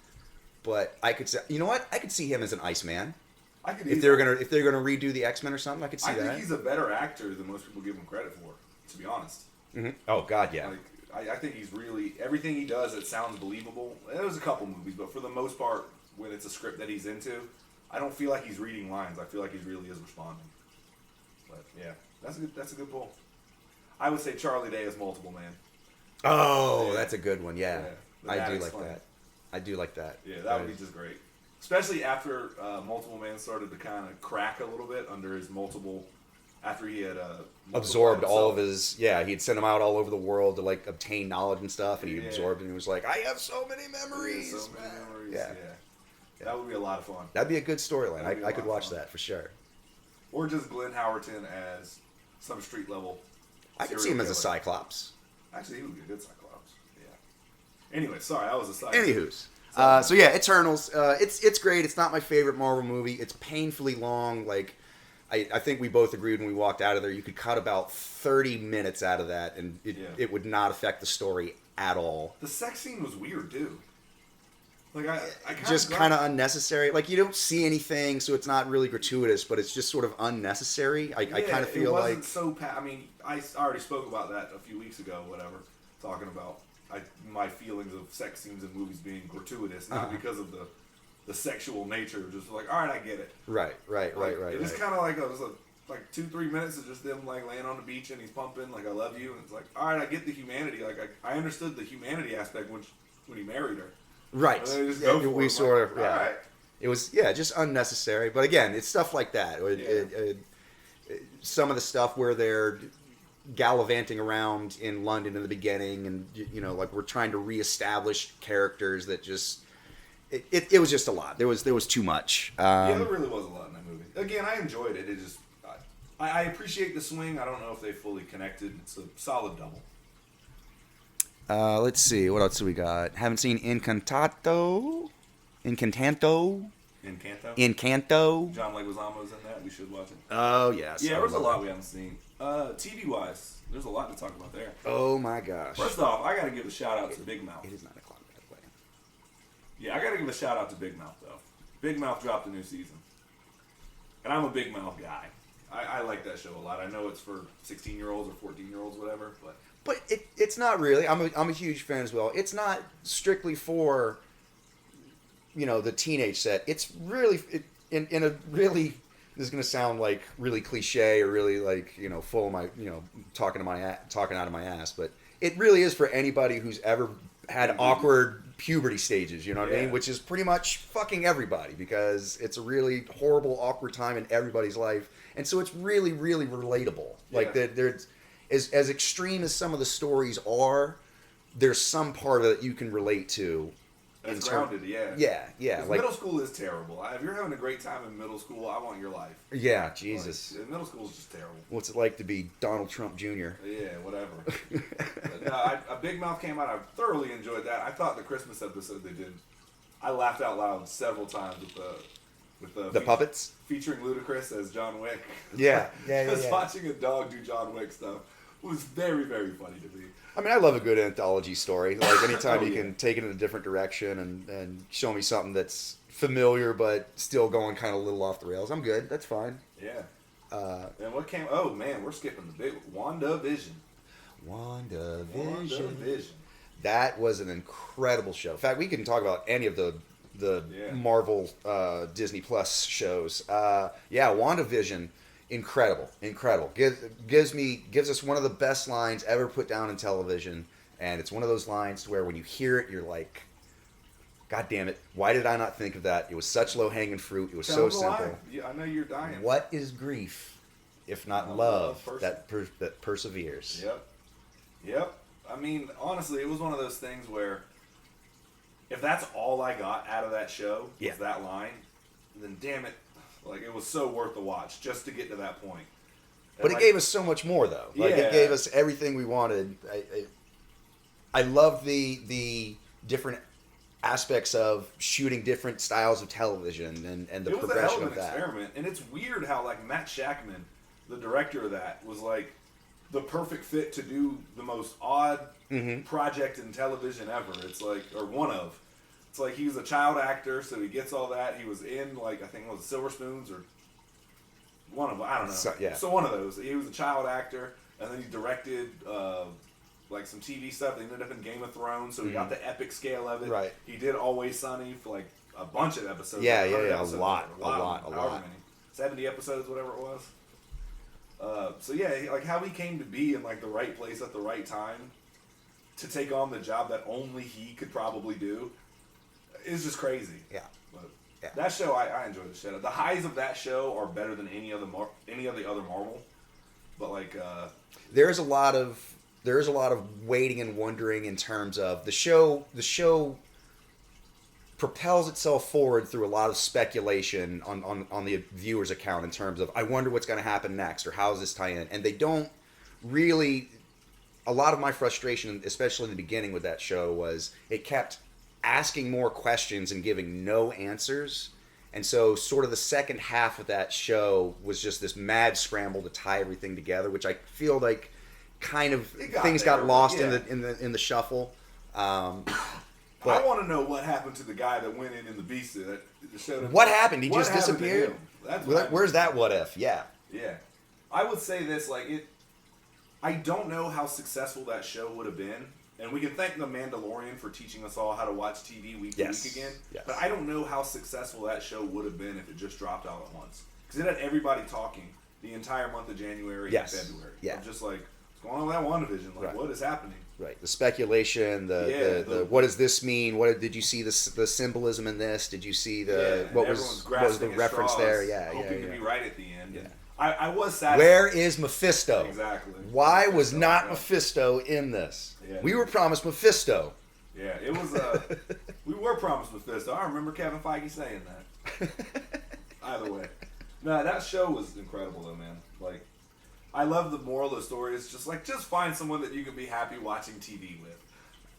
A: but I could say... You know what? I could see him as an Iceman. If they're gonna redo the X-Men or something, I could see that.
B: I think he's a better actor than most people give him credit for, to be honest.
A: Mm-hmm. Oh, God, yeah.
B: Like, I think he's really... Everything he does, it sounds believable. There's a couple movies, but for the most part, when it's a script that he's into, I don't feel like he's reading lines. I feel like he really is responding. But, yeah, that's a good pull. I would say Charlie Day is Multiple Man.
A: Oh, yeah. That's a good one, yeah. I do like
B: Flame.
A: that. I do like that.
B: Yeah, that would be just great. Especially after Multiple Man started to kind of crack a little bit under his multiple... After he had
A: absorbed all of his... Yeah, he'd send him out all over the world to, like, obtain knowledge and stuff, and he absorbed it, and he was like, I have so many memories,
B: Yeah. That would be a lot of fun.
A: That'd be a good storyline. I could watch that, for sure.
B: Or just Glenn Howerton as some street level...
A: I could see him as a Cyclops.
B: Actually, he would be a good Cyclops. Yeah. Anyway, sorry, that was a side.
A: Anywho's. So yeah, Eternals. It's great. It's not my favorite Marvel movie. It's painfully long. Like, I think we both agreed when we walked out of there, you could cut about 30 minutes out of that, and it would not affect the story at all.
B: The sex scene was weird too. Like I
A: just kind of unnecessary. Like, you don't see anything, so it's not really gratuitous, but it's just sort of unnecessary. I kind of feel like
B: it wasn't so. I mean, I already spoke about that a few weeks ago. Whatever, talking about my feelings of sex scenes in movies being gratuitous, not because of the sexual nature. Just like, all right, I get it.
A: Right.
B: It was kind of like it was like 2-3 minutes of just them like laying on the beach and he's pumping like I love you, and it's like, all right, I get the humanity. Like I understood the humanity aspect when he married her.
A: Right. We sort of,
B: all right.
A: It was, just unnecessary. But again, it's stuff like that. Some of the stuff where they're gallivanting around in London in the beginning, and like we're trying to reestablish characters that just, it was just a lot. There was too much.
B: There really was a lot in that movie. Again, I enjoyed it. It just, I appreciate the swing. I don't know if they fully connected. It's a solid double.
A: Let's see. What else do we got? Haven't seen Encanto.
B: Encanto?
A: John
B: Leguizamo's in that. We should watch it.
A: Oh, yes.
B: Yeah, there's a lot we haven't seen. TV-wise, there's a lot to talk about there.
A: Oh, my gosh.
B: First off, I got to give a shout-out to Big Mouth.
A: It is 9 o'clock, by the way.
B: Yeah, I got to give a shout-out to Big Mouth, though. Big Mouth dropped a new season. And I'm a Big Mouth guy. I like that show a lot. I know it's for 16-year-olds or 14-year-olds, whatever, But
A: it's not really. I'm a huge fan as well. It's not strictly for, the teenage set. It's really in a really. This is going to sound like really cliche or really like full of my talking out of my ass, but it really is for anybody who's ever had awkward puberty stages. You know what I mean? Which is pretty much fucking everybody, because it's a really horrible, awkward time in everybody's life, and so it's really, really relatable. Like there's. As extreme as some of the stories are, there's some part of it you can relate to.
B: That's grounded,
A: Yeah. Like,
B: middle school is terrible. If you're having a great time in middle school, I want your life.
A: Yeah, Jesus.
B: Like, middle school is just terrible.
A: What's it like to be Donald Trump Jr.?
B: Yeah, whatever. A Big Mouth came out. I thoroughly enjoyed that. I thought the Christmas episode they did, I laughed out loud several times with the
A: puppets
B: featuring Ludacris as John Wick.
A: Yeah.
B: Just watching a dog do John Wick stuff was very, very funny to me.
A: I mean, I love a good anthology story. Like, anytime you can take it in a different direction and show me something that's familiar but still going kind of a little off the rails, I'm good. That's fine.
B: Yeah. And what came? Oh man, we're skipping the big WandaVision. WandaVision. That
A: was an incredible show. In fact, we can talk about any of the Marvel Disney Plus shows. WandaVision. Incredible. Gives us one of the best lines ever put down in television, and it's one of those lines where when you hear it, you're like, God damn it, why did I not think of that? It was such low-hanging fruit. It was so simple.
B: Yeah, I know you're dying.
A: What is grief, if not love that perseveres?
B: Yep. I mean, honestly, it was one of those things where if that's all I got out of that show was that line, then damn it, like, it was so worth the watch just to get to that point.
A: But it gave us so much more, though. Like, it gave us everything we wanted. I love the different aspects of shooting different styles of television and the progression of that.
B: Experiment, and it's weird how, like, Matt Shackman, the director of that, was like, the perfect fit to do the most odd
A: Mm-hmm.
B: project in television ever. It's like, or one of. It's like he was a child actor, so he gets all that. He was in, like, I think it was Silver Spoons or one of them. I don't know. So one of those. He was a child actor, and then he directed like some TV stuff. They ended up in Game of Thrones, so he got the epic scale of it.
A: Right.
B: He did Always Sunny for like a bunch of episodes.
A: Yeah,
B: like
A: episodes,
B: a
A: lot.
B: However many. 70 episodes, whatever it was. So yeah, like how he came to be in like the right place at the right time to take on the job that only he could probably do is just crazy.
A: Yeah.
B: But
A: yeah.
B: That show, I enjoy the show. The highs of that show are better than any of the other Marvel. But like,
A: there's a lot of waiting and wondering in terms of the show. The show propels itself forward through a lot of speculation on the viewer's account in terms of, I wonder what's going to happen next, or how's this tie in, and they don't really. A lot of my frustration, especially in the beginning with that show, was it kept asking more questions and giving no answers. And so sort of the second half of that show was just this mad scramble to tie everything together, which I feel like kind of things got lost in the shuffle.
B: But I want to know what happened to the guy that went in the beast that showed him.
A: What happened? He just disappeared? Where's that what if? Yeah.
B: Yeah. I would say this, like, I don't know how successful that show would have been. And we can thank The Mandalorian for teaching us all how to watch TV week to week again.
A: Yes.
B: But I don't know how successful that show would have been if it just dropped out at once. Because it had everybody talking the entire month of January and February.
A: Yeah.
B: I'm just like, what's going on with that WandaVision? Like, what is happening?
A: Right. The speculation, the what does this mean? What did you see the symbolism in this? Did you see what was the reference
B: straws,
A: there? Yeah.
B: Hoping to be right at the end.
A: Yeah.
B: I was sad.
A: Where is Mephisto?
B: Exactly.
A: Why was not Mephisto in this?
B: Yeah.
A: We were promised Mephisto.
B: Yeah, it was. We were promised Mephisto. I remember Kevin Feige saying that. Either way, no, that show was incredible though, man. Like, I love the moral of the story. It's just like, just find someone that you can be happy watching TV with.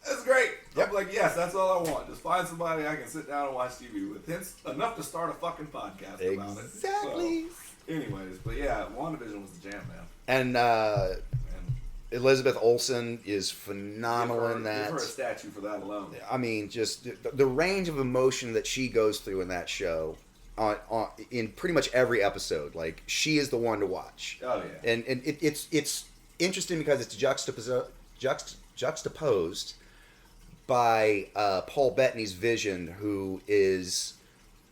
B: That's great. Yep. I'm like, yes, that's all I want. Just find somebody I can sit down and watch TV with. It's enough to start a fucking podcast about it.
A: Exactly.
B: So, anyways, but yeah, WandaVision was the jam, man.
A: And Elizabeth Olsen is phenomenal in that.
B: Give her a statue for that alone.
A: I mean, just the range of emotion that she goes through in that show, in pretty much every episode. Like, she is the one to watch.
B: Oh yeah.
A: And it's interesting because it's juxtaposed by Paul Bettany's Vision, who is.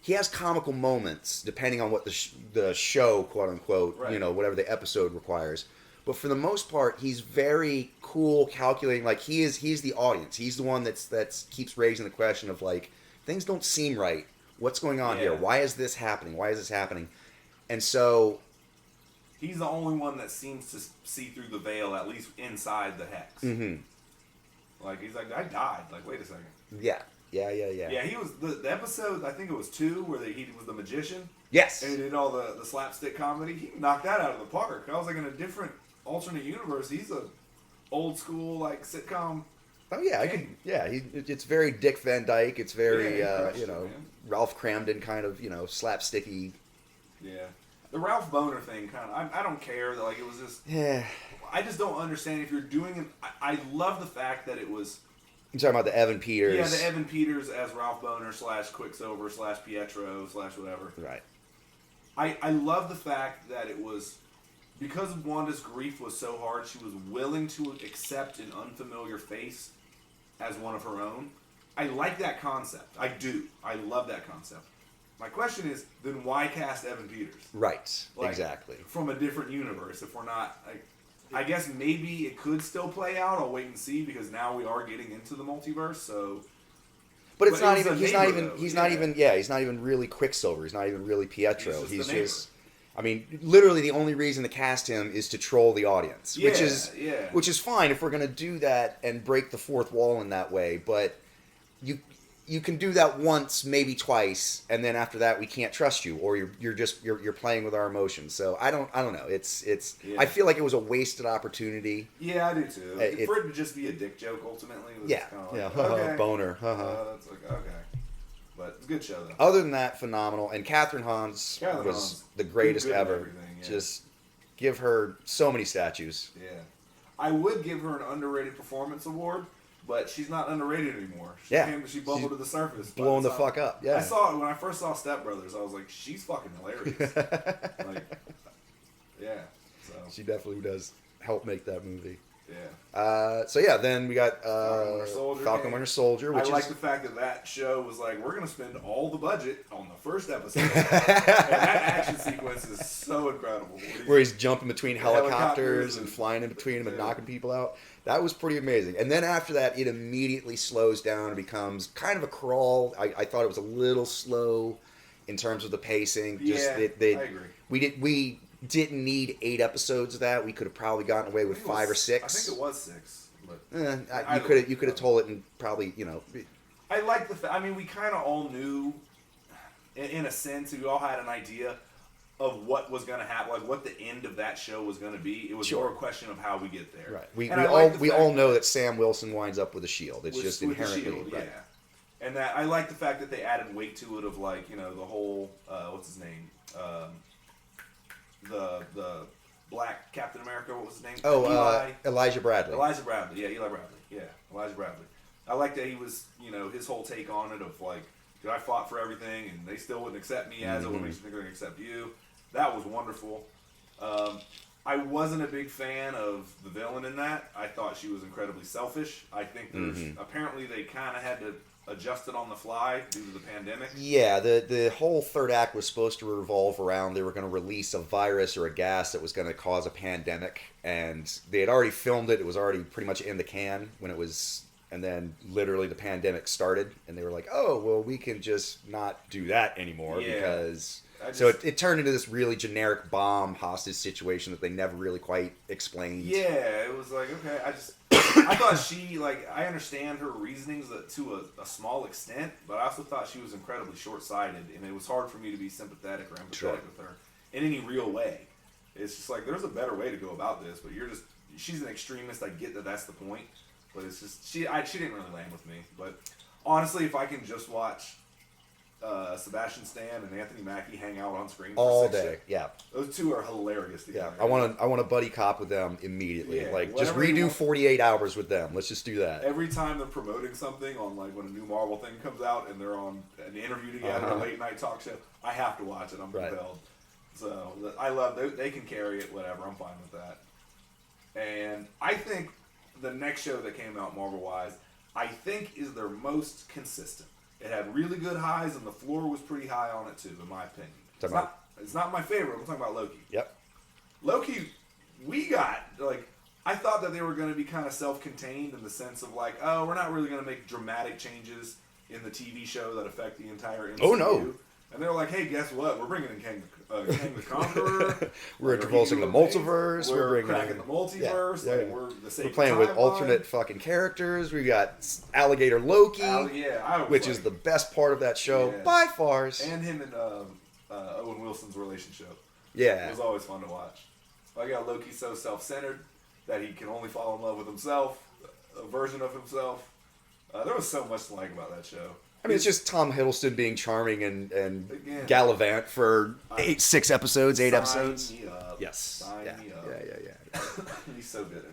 A: He has comical moments depending on what the show, quote unquote, whatever the episode requires. But for the most part, he's very cool, calculating. Like, he's the audience. He's the one that's keeps raising the question of, like, things don't seem right. What's going on here? Why is this happening? Why is this happening? And so
B: he's the only one that seems to see through the veil, at least inside the hex.
A: Mm-hmm.
B: Like, he's like, I died. Like, wait a second.
A: Yeah.
B: Yeah, he was the episode. I think it was 2 where he was the magician.
A: Yes.
B: And he did all the slapstick comedy. He knocked that out of the park. I was like, in a different alternate universe, he's a old school like sitcom.
A: Oh yeah, I could. Yeah, it's very Dick Van Dyke. It's very Ralph Cramden kind of slapsticky.
B: Yeah, the Ralph Boner thing kind of. I don't care. Like, it was just.
A: Yeah.
B: I just don't understand if you're doing it. I love the fact that it was.
A: You're talking about the Evan Peters.
B: Yeah, the Evan Peters as Ralph Boner / Quicksilver / Pietro / whatever.
A: Right.
B: I love the fact that it was, because Wanda's grief was so hard, she was willing to accept an unfamiliar face as one of her own. I like that concept. I do. I love that concept. My question is, then why cast Evan Peters?
A: Right.
B: Like,
A: exactly.
B: From a different universe, if we're not... I guess maybe it could still play out. I'll wait and see, because now we are getting into the multiverse. So,
A: but it's not even. He's not even really Quicksilver. He's not even really Pietro. He's just. I mean, literally, the only reason to cast him is to troll the audience, which is fine if we're going to do that and break the fourth wall in that way. But you can do that once, maybe twice, and then after that we can't trust you, or you're playing with our emotions. So I don't know. It's I feel like it was a wasted opportunity.
B: Yeah, I do too. For it to just be a dick joke ultimately. Was
A: yeah,
B: kind of like, okay.
A: Boner.
B: That's like, okay, but it's a good show though.
A: Other than that, phenomenal. And Catherine Hahn was the greatest ever.
B: Yeah.
A: Just give her so many statues.
B: Yeah. I would give her an underrated performance award, but she's not underrated anymore. She bubbled to the surface.
A: Blowing the fuck up, yeah.
B: I saw it when I first saw Step Brothers. I was like, she's fucking hilarious. Like, yeah. So
A: She definitely does help make that movie.
B: Yeah.
A: So yeah, then we got
B: Falcon
A: Winter Soldier. Which
B: I like the fact that show was like, we're going to spend all the budget on the first episode. And that action sequence is so incredible.
A: Where he's jumping between helicopters and flying in between them and knocking people out. That was pretty amazing. And then after that, it immediately slows down and becomes kind of a crawl. I thought it was a little slow in terms of the pacing.
B: I agree.
A: We didn't need 8 episodes of that. We could have probably gotten away with 5 or 6.
B: I think it was 6. But
A: you could have told it in probably, you know.
B: I like the fact. I mean, we kind of all knew, in a sense, we all had an idea of what was going to happen, like what the end of that show was going to be. It was more a question of how we get there.
A: Right. We all know that Sam Wilson winds up with a shield. It's just inherently
B: right. Yeah. And that I like the fact that they added weight to it of, like, you know, the whole what's his name. The black Captain America, what was his name?
A: Elijah Bradley.
B: Eli Bradley. Yeah, Elijah Bradley. I like that he was, you know, his whole take on it of like, dude, I fought for everything and they still wouldn't accept me as what makes you think they're going to accept you. That was wonderful. I wasn't a big fan of the villain in that. I thought she was incredibly selfish. I think there's apparently they kind of had to adjust it on the fly due to the pandemic.
A: Yeah, the whole third act was supposed to revolve around they were going to release a virus or a gas that was going to cause a pandemic, and they had already filmed it. It was already pretty much in the can when it was, and then literally the pandemic started, and they were like, oh, well, we can just not do that anymore because... So it turned into this really generic bomb hostage situation that they never really quite explained.
B: Yeah, it was like, okay, I thought she, like, I understand her reasonings to a small extent, but I also thought she was incredibly short-sighted, and it was hard for me to be sympathetic or empathetic with her in any real way. It's just like, there's a better way to go about this, but she's an extremist. I get that that's the point, but it's just, she didn't really land with me. But honestly, if I can just watch Sebastian Stan and Anthony Mackie hang out on screen
A: all day. Yeah,
B: those two are hilarious together.
A: Yeah, I want a buddy cop with them immediately.
B: Yeah,
A: like, just redo 48 hours with them. Let's just do that.
B: Every time they're promoting something on, like, when a new Marvel thing comes out and they're on an interview together, a late night talk show, I have to watch it. I'm compelled. So I love they can carry it. Whatever, I'm fine with that. And I think the next show that came out Marvel wise, I think is their most consistent. It had really good highs, and the floor was pretty high on it, too, in my opinion. It's not my favorite. We're talking about Loki.
A: Yep.
B: Loki, I thought that they were going to be kind of self-contained in the sense of, like, oh, we're not really going to make dramatic changes in the TV show that affect the entire MCU.
A: Oh, no.
B: And they were like, hey, guess what? We're bringing in Kang the Conqueror.
A: We're introducing the multiverse.
B: We're cracking the multiverse.
A: Yeah.
B: We're
A: playing with alternate fucking characters. We got Alligator Loki, which is the best part of that show by far.
B: And him and Owen Wilson's relationship.
A: Yeah.
B: It was always fun to watch. I got Loki so self-centered that he can only fall in love with himself, a version of himself. There was so much to like about that show.
A: I mean, it's just Tom Hiddleston being charming and gallivant for 8 episodes.
B: Me up.
A: Yes.
B: Sign me up.
A: Yeah.
B: He's so good.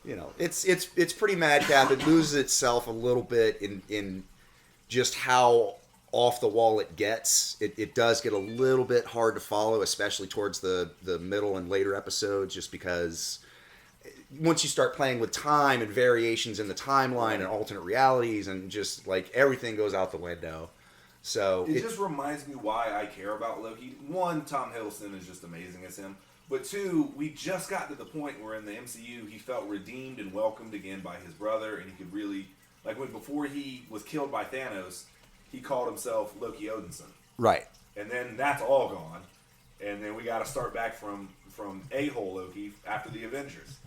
A: You know, it's pretty madcap. It loses itself a little bit in just how off the wall it gets. It does get a little bit hard to follow, especially towards the middle and later episodes, just because once you start playing with time and variations in the timeline and alternate realities and just like everything goes out the window. So
B: it just reminds me why I care about Loki. One, Tom Hiddleston is just amazing as him. But two, we just got to the point where in the MCU he felt redeemed and welcomed again by his brother, and he could really, like, before he was killed by Thanos, he called himself Loki Odinson.
A: Right.
B: And then that's all gone. And then we got to start back from a-hole Loki after the Avengers.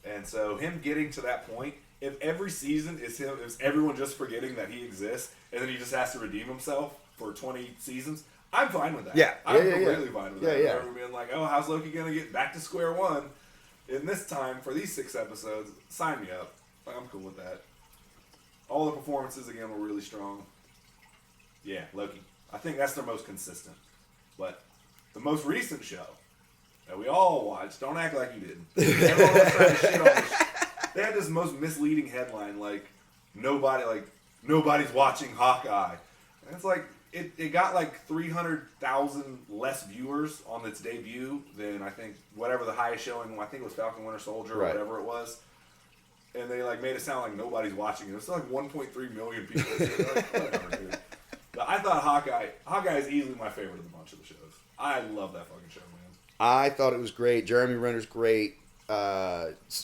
B: And so him getting to that point, if every season is everyone just forgetting that he exists, and then he just has to redeem himself for 20 seasons, I'm fine with that.
A: Yeah.
B: I'm completely fine with that.
A: Yeah.
B: Everyone being like, oh, how's Loki going to get back to square one in this time for these 6 episodes? Sign me up. I'm cool with that. All the performances, again, were really strong. Yeah, Loki. I think that's their most consistent. But the most recent show that we all watched. Don't act like you didn't. Everyone was trying to shit on this. They had this most misleading headline, like nobody's watching Hawkeye. And it's like it got like 300,000 less viewers on its debut than I think whatever the highest showing. I think it was Falcon Winter Soldier or whatever it was. And they like made it sound like nobody's watching it. It's like 1.3 million people. Like, whatever, dude. But I thought Hawkeye is easily my favorite of the bunch of the shows. I love that fucking show, man.
A: I thought it was great. Jeremy Renner's great.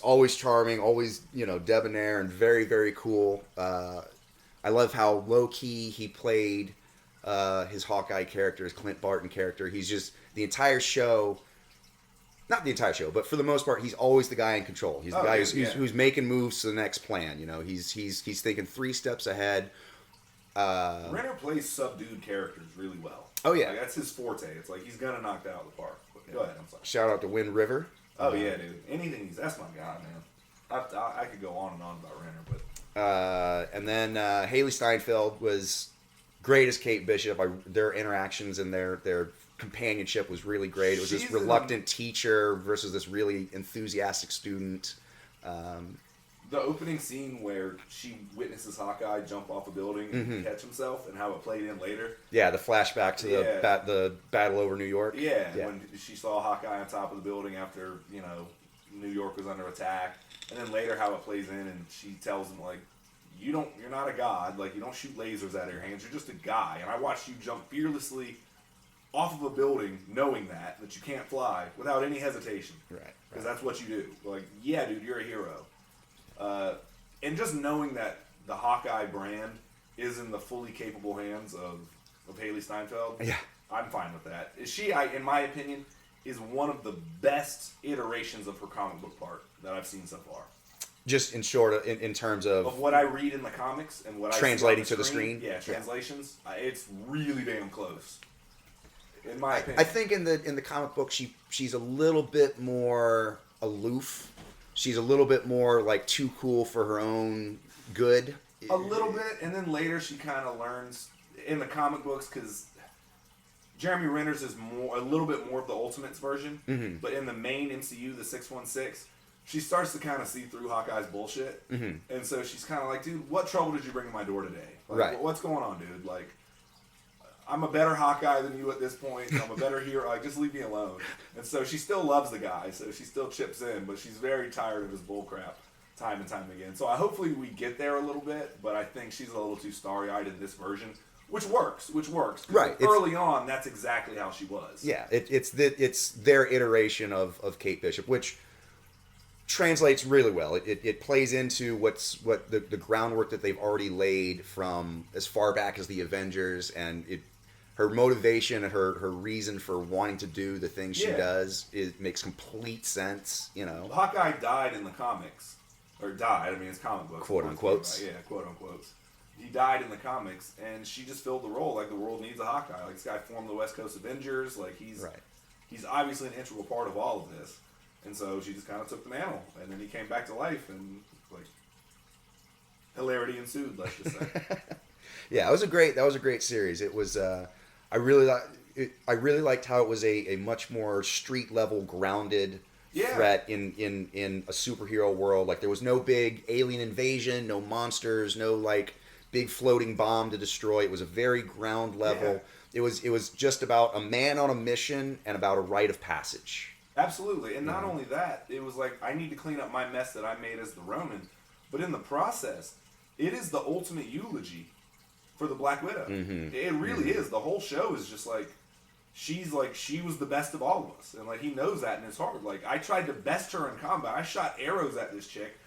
A: Always charming, always, debonair and very, very cool. I love how low-key he played his Hawkeye character, his Clint Barton character. He's just, the entire show, not the entire show, but for the most part, he's always the guy in control. He's the guy who's making moves to the next plan. He's thinking 3 steps ahead.
B: Renner plays subdued characters really well.
A: Oh, yeah.
B: Like, that's his forte. It's like he's going to knock that out of the park. But go ahead, I'm sorry.
A: Shout out to Wind River.
B: Oh, yeah, dude. That's my guy, man. I could go on and on about Renner, but...
A: and then Haley Steinfeld was great as Kate Bishop. Their interactions and their companionship was really great. It was this reluctant teacher versus this really enthusiastic student.
B: The opening scene where she witnesses Hawkeye jump off a building and catch himself, and how it played in later.
A: Yeah, the flashback to the battle over New York.
B: Yeah, when she saw Hawkeye on top of the building after New York was under attack, and then later how it plays in, and she tells him like, you're not a god, like you don't shoot lasers out of your hands, you're just a guy, and I watched you jump fearlessly off of a building, knowing that you can't fly without any hesitation,
A: right?
B: Because that's what you do. Like, yeah, dude, you're a hero. And just knowing that the Hawkeye brand is in the fully capable hands of Haley Steinfeld, I'm fine with that. She, in my opinion, is one of the best iterations of her comic book part that I've seen so far.
A: Just in short, in terms of
B: what I read in the comics and what I
A: translating
B: see on
A: to the screen.
B: Yeah, translations. It's really damn close. In my opinion,
A: I think in the comic book she's a little bit more aloof. She's a little bit more like too cool for her own good.
B: A little bit, and then later she kind of learns in the comic books because Jeremy Renner's is a little bit more of the Ultimates version, but in the main MCU, the 616, she starts to kind of see through Hawkeye's bullshit, and so she's kind of like, dude, what trouble did you bring to my door today? Like,
A: right.
B: What's going on, dude? Like, I'm a better Hawkeye than you at this point. I'm a better hero. Like, just leave me alone. And so she still loves the guy, so she still chips in, but she's very tired of his bullcrap time and time again. So hopefully we get there a little bit, but I think she's a little too starry-eyed in this version, which works.
A: Right.
B: Early on, that's exactly how she was.
A: Yeah, it's their iteration of Kate Bishop, which translates really well. It plays into what the groundwork that they've already laid from as far back as the Avengers, and her motivation and her reason for wanting to do the things she does makes complete sense.
B: Hawkeye died in the comics, or died. I mean, it's comic books,
A: quote unquote.
B: Yeah, quote unquote. He died in the comics, and she just filled the role. Like, the world needs a Hawkeye. Like, this guy formed the West Coast Avengers. Like, he's obviously an integral part of all of this. And so she just kind of took the mantle, and then he came back to life, and like hilarity ensued. Let's just say.
A: Yeah, that was a great series. It was. I really liked how it was a much more street level grounded threat in a superhero world. Like, there was no big alien invasion, no monsters, no like big floating bomb to destroy. It was a very ground level. Yeah. It was just about a man on a mission and about a rite of passage.
B: Absolutely, and not only that, it was like, I need to clean up my mess that I made as the Roman, but in the process, it is the ultimate eulogy for the Black Widow. It really is. The whole show is just like, she was the best of all of us, and like, he knows that in his heart. Like, I tried to best her in combat. I shot arrows at this chick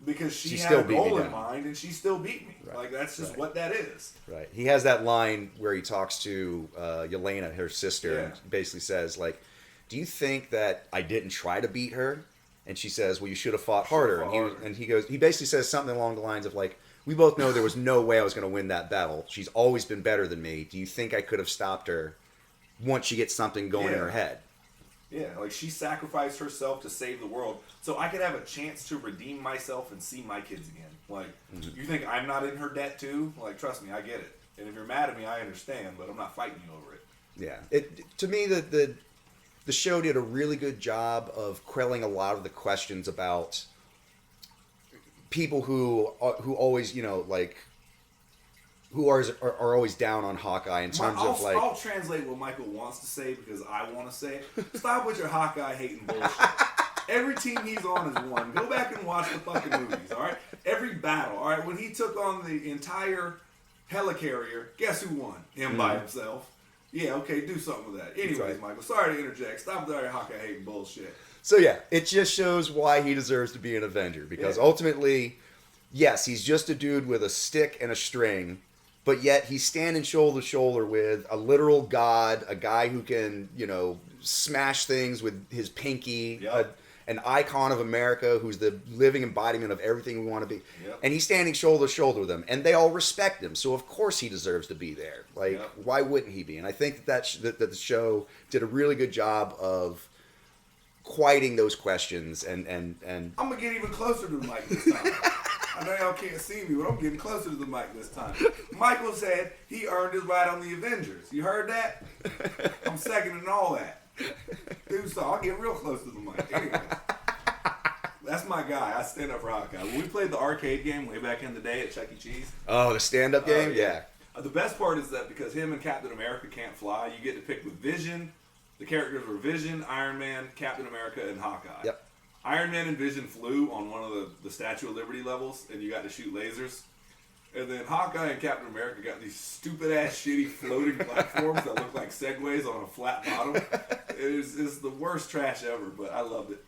B: because she had a goal in mind, and she still beat me. Right. Like, that's just what that is. Right.
A: He has that line where he talks to Yelena, her sister, and basically says like, do you think that I didn't try to beat her? And she says, well, you should have fought harder. And he basically says something along the lines of like, we both know there was no way I was going to win that battle. She's always been better than me. Do you think I could have stopped her once she gets something going in her head?
B: Yeah, like, she sacrificed herself to save the world so I could have a chance to redeem myself and see my kids again. Like, you think I'm not in her debt too? Like, trust me, I get it. And if you're mad at me, I understand, but I'm not fighting you over it.
A: Yeah. To me, the show did a really good job of quelling a lot of the questions about people who always, like, who are always down on Hawkeye in terms of, like...
B: I'll translate what Michael wants to say because I want to say it. Stop with your Hawkeye hating bullshit. Every team he's on is won. Go back and watch the fucking movies, all right? Every battle, all right? When he took on the entire helicarrier, guess who won? Him by himself. Yeah, okay, do something with that. Anyways, right. Michael, sorry to interject. Stop with your Hawkeye hating bullshit.
A: So yeah, it just shows why he deserves to be an Avenger. Because ultimately, yes, he's just a dude with a stick and a string, but yet he's standing shoulder to shoulder with a literal god, a guy who can, smash things with his pinky, an icon of America who's the living embodiment of everything we want to be. Yep. And he's standing shoulder to shoulder with them. And they all respect him. So of course he deserves to be there. Like, why wouldn't he be? And I think that the show did a really good job of quieting those questions and I'm
B: gonna get even closer to the mic this time. I know y'all can't see me, but I'm getting closer to the mic this time. Michael said he earned his right on the Avengers. You heard that? I'm seconding all that. Dude, so I'll get real close to the mic. Anyway, that's my guy. I stand up for Hawkeye. When we played the arcade game way back in the day at Chuck E. Cheese.
A: Oh, the stand-up game? Yeah.
B: The best part is that because him and Captain America can't fly, you get to pick with Vision. The characters were Vision, Iron Man, Captain America, and Hawkeye.
A: Yep.
B: Iron Man and Vision flew on one of the Statue of Liberty levels, and you got to shoot lasers. And then Hawkeye and Captain America got these stupid-ass, shitty floating platforms that look like segways on a flat bottom. It's the worst trash ever, but I loved it.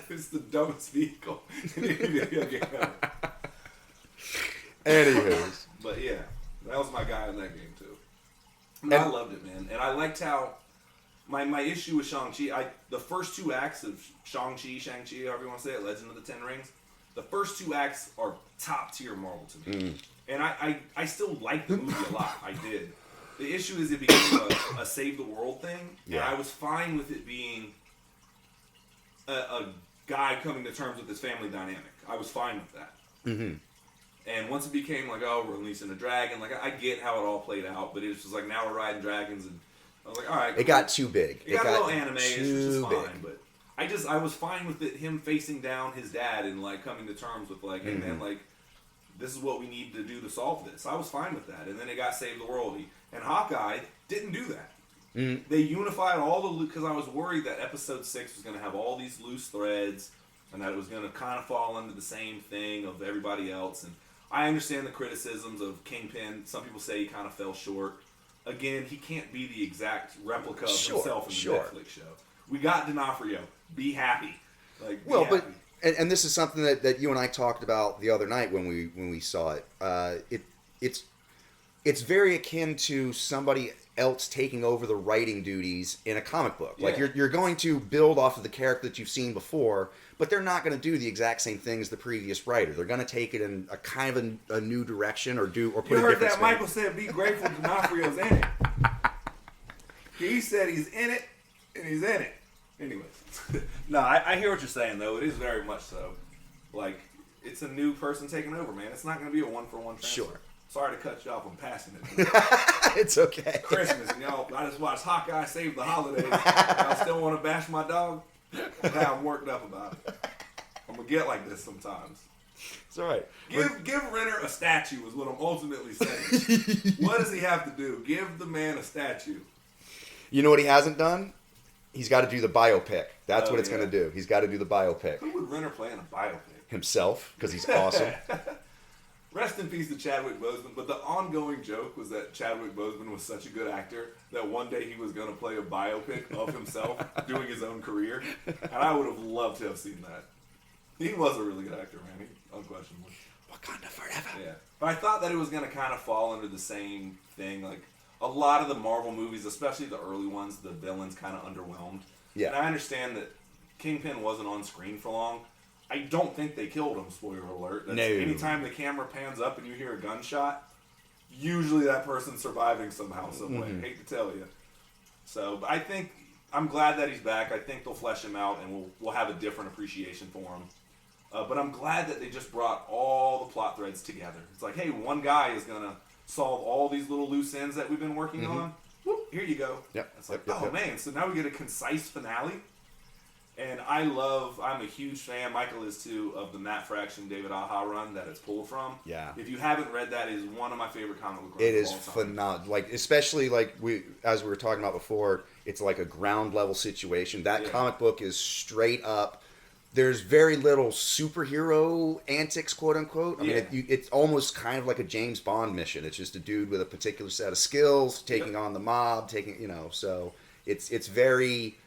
B: It's the dumbest vehicle in any video game ever.
A: Anyways.
B: But yeah, that was my guy in that game, too. I loved it, man. And I liked how... My issue with Shang-Chi, the first two acts of Shang-Chi, however you want to say it, Legend of the Ten Rings, the first two acts are top-tier Marvel to me. And I still like the movie a lot. I did. The issue is it became a save-the-world thing, and I was fine with it being a guy coming to terms with his family dynamic. I was fine with that. Mm-hmm. And once it became like, oh, we're releasing a dragon, like I get how it all played out, but it was just like, now we're riding dragons, and I was like, all right. Cool.
A: It got too big.
B: It got a little anime, which is fine, but I was fine with him facing down his dad and like coming to terms with like, hey man, like this is what we need to do to solve this. I was fine with that, and then it got Save the World, and Hawkeye didn't do that. They unified all the because I was worried that Episode 6 was going to have all these loose threads, and that it was going to kind of fall under the same thing of everybody else. And I understand the criticisms of Kingpin. Some people say he kind of fell short. Again, he can't be the exact replica of himself in the Netflix show. We got D'Onofrio. Be happy. Like, be happy.
A: And this is something that you and I talked about the other night when we saw it. It's very akin to somebody else taking over the writing duties in a comic book. Like you're going to build off of the character that you've seen before, but they're not going to do the exact same thing as the previous writer. They're going to take it in a kind of a new direction or put a different spin.
B: You heard that Michael said, be grateful D'Onofrio's in it. He said he's in it, and he's in it. Anyways. No, I hear what you're saying, though. It is very much so. Like, it's a new person taking over, man. It's not going to be a one-for-one transfer. Sure. Sorry to cut you off. I'm passing it.
A: It's okay.
B: Christmas, and y'all, I just watched Hawkeye Save the Holidays. Y'all still want to bash my dog? Now I'm worked up about it. I'm going to get like this sometimes.
A: It's all right.
B: Give Renner a statue is what I'm ultimately saying. What does he have to do? Give the man a statue.
A: You know what he hasn't done? He's got to do the biopic. That's what it's going to do. He's got to do the biopic.
B: Who would Renner play in a biopic?
A: Himself, because he's awesome.
B: Rest in peace to Chadwick Boseman, but the ongoing joke was that Chadwick Boseman was such a good actor that one day he was going to play a biopic of himself doing his own career, and I would have loved to have seen that. He was a really good actor, man. Unquestionably.
A: Wakanda forever.
B: Yeah. But I thought that it was going to kind of fall under the same thing. Like, a lot of the Marvel movies, especially the early ones, the villains kind of underwhelmed. Yeah. And I understand that Kingpin wasn't on screen for long. I don't think they killed him, spoiler alert. No. Anytime the camera pans up and you hear a gunshot, usually that person's surviving somehow, some way. Hate to tell you. So, but I'm glad that he's back. I think they'll flesh him out and we'll have a different appreciation for him. But I'm glad that they just brought all the plot threads together. It's like, hey, one guy is going to solve all these little loose ends that we've been working on. Whoop, here you go.
A: Yep.
B: It's like,
A: Yep.
B: man, so now we get a concise finale. And I'm a huge fan, Michael is too, of the Matt Fraction David Aja run that it's pulled from.
A: Yeah.
B: If you haven't read that, it is one of my favorite comic book runs
A: It is
B: of all time.
A: phenomenal. Like, especially like as we were talking about before, it's like a ground level situation. That comic book is straight up. There's very little superhero antics, quote unquote. I mean, it's almost kind of like a James Bond mission. It's just a dude with a particular set of skills taking on the mob, so it's very.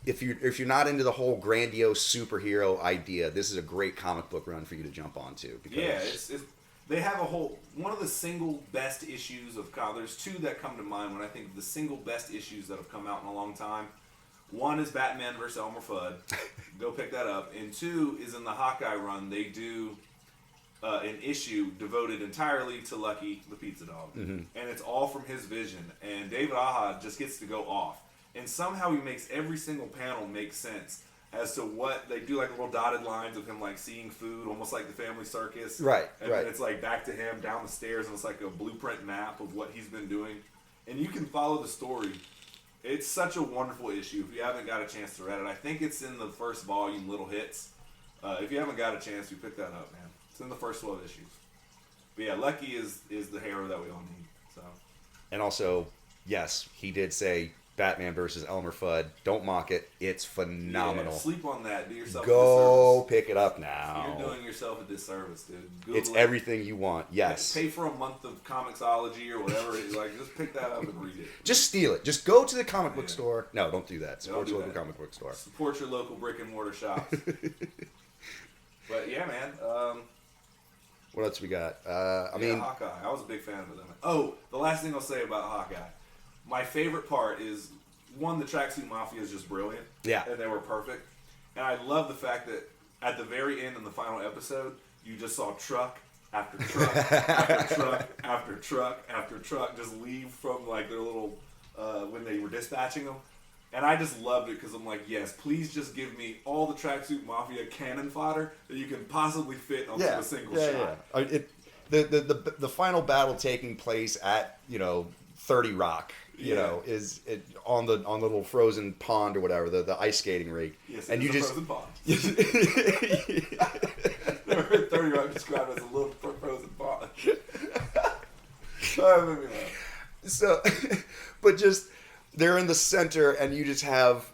A: If you're not into the whole grandiose superhero idea, this is a great comic book run for you to jump onto. Because
B: they have one of the single best issues of comic. There's two that come to mind when I think of the single best issues that have come out in a long time. One is Batman vs. Elmer Fudd. Go pick that up. And two is in the Hawkeye run. They do an issue devoted entirely to Lucky the Pizza Dog, and it's all from his vision. And David Aja just gets to go off. And somehow he makes every single panel make sense as to what they do, like little dotted lines of him like seeing food, almost like the Family Circus.
A: Right,
B: and then it's like back to him down the stairs, and it's like a blueprint map of what he's been doing. And you can follow the story. It's such a wonderful issue. If you haven't got a chance to read it, I think it's in the first volume, Little Hits. If you haven't got a chance, you pick that up, man. It's in the first 12 issues. But yeah, Lucky is the hero that we all need. So.
A: And also, yes, he did say Batman versus Elmer Fudd. Don't mock it. It's phenomenal.
B: Yeah, sleep on that. Do yourself a
A: Go
B: disservice.
A: pick it up now.
B: You're doing yourself a disservice, dude. Google
A: It's everything you want. Yes.
B: Pay for a month of Comixology or whatever. Like, just pick that up and read it.
A: Just steal it. Just go to the comic book store. No, don't do that. Support your local comic book store.
B: Support your local brick and mortar shops. But yeah, man.
A: What else we got? I
B: mean, Hawkeye. I was a big fan of them. Oh, the last thing I'll say about Hawkeye. My favorite part is, one, the Tracksuit Mafia is just brilliant.
A: Yeah.
B: And they were perfect. And I love the fact that at the very end in the final episode, you just saw truck after truck after truck after truck after truck just leave from like their little, when they were dispatching them. And I just loved it because I'm like, yes, please just give me all the Tracksuit Mafia cannon fodder that you can possibly fit onto a single shot.
A: Yeah. The final battle taking place at 30 Rock, is it on the little frozen pond or whatever, the ice skating rink.
B: Yes,
A: and you just
B: frozen pond. Never heard 30 Rock described as a little frozen pond.
A: So, but just they're in the center, and you just have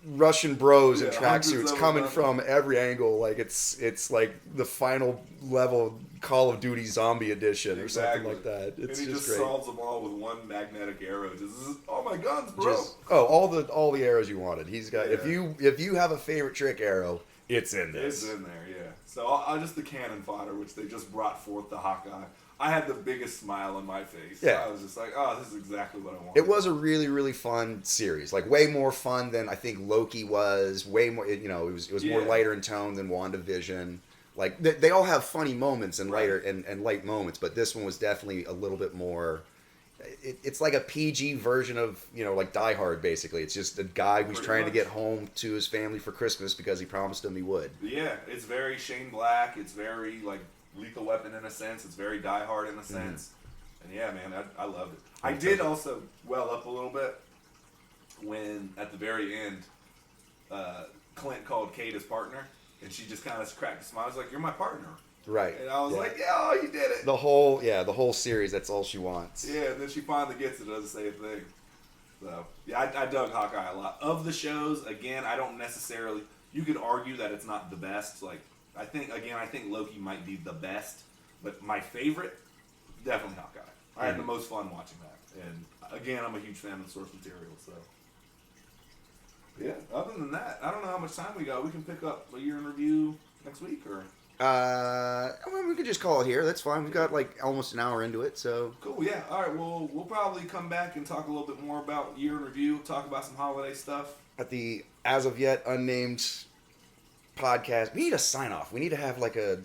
A: Russian bros in tracksuits coming from every angle. Like it's like the final level Call of Duty Zombie Edition or something like that. It's
B: and he just
A: great.
B: solves them all with one magnetic arrow. Just all my guns, bro.
A: All the arrows you wanted. He's got. If you have a favorite trick arrow, it's in this.
B: It's in there, yeah. So I'll just the cannon fodder, which they just brought forth the Hawkeye. I had the biggest smile on my face.
A: Yeah.
B: I was just like, oh, this is exactly what I want.
A: It was a really, really fun series. Like, way more fun than I think Loki was. Way more, it was more lighter in tone than WandaVision. Like, they all have funny moments and lighter and light moments, but this one was definitely a little bit more. It's like a PG version of, like Die Hard, basically. It's just a guy who's trying to get home to his family for Christmas because he promised them he would.
B: Yeah, it's very Shane Black. It's very, like, Lethal Weapon in a sense. It's very Die Hard in a sense. And yeah, man, I loved it. I did also well up a little bit when, at the very end, Clint called Kate his partner, and she just kind of cracked a smile. I was like, you're my partner.
A: Right.
B: And I was like, yeah, oh, you did it.
A: The whole series, that's all she wants.
B: Yeah, and then she finally gets it, does the same thing. So, yeah, I dug Hawkeye a lot. Of the shows, again, I don't necessarily, you could argue that it's not the best. Like, I think Loki might be the best, but my favorite, definitely Hawkeye. I had the most fun watching that. And, again, I'm a huge fan of the source material, so. Yeah, other than that, I don't know how much time we got. We can pick up a year in review next week, or?
A: We could just call it here. That's fine. We've got like almost an hour into it, so.
B: Cool, yeah. All right, well, we'll probably come back and talk a little bit more about year in review, talk about some holiday stuff.
A: At the as of yet unnamed podcast, we need a sign off. We need to have like a.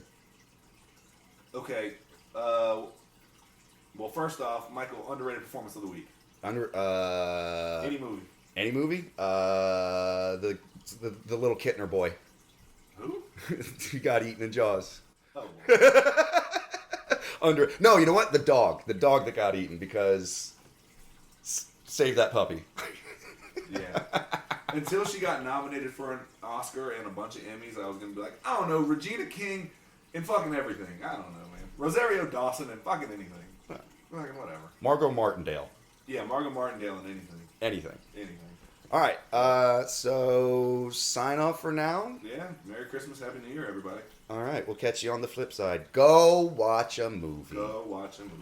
B: Okay. Well, first off, Michael, underrated performance of the week. Any movie.
A: Any movie? The little Kittner boy.
B: Who?
A: He got eaten in Jaws.
B: Oh.
A: No, you know what? The dog that got eaten because Save that puppy.
B: Yeah. Until she got nominated for an Oscar and a bunch of Emmys, I was gonna be like, I don't know, Regina King and fucking everything. I don't know, man. Rosario Dawson and fucking anything. Fucking whatever.
A: Margot Martindale.
B: Yeah, Margot Martindale and anything.
A: Anything.
B: Anything.
A: All right. So sign off for now.
B: Yeah. Merry Christmas, Happy New Year, everybody.
A: All right. We'll catch you on the flip side. Go watch a movie.
B: Go watch a movie.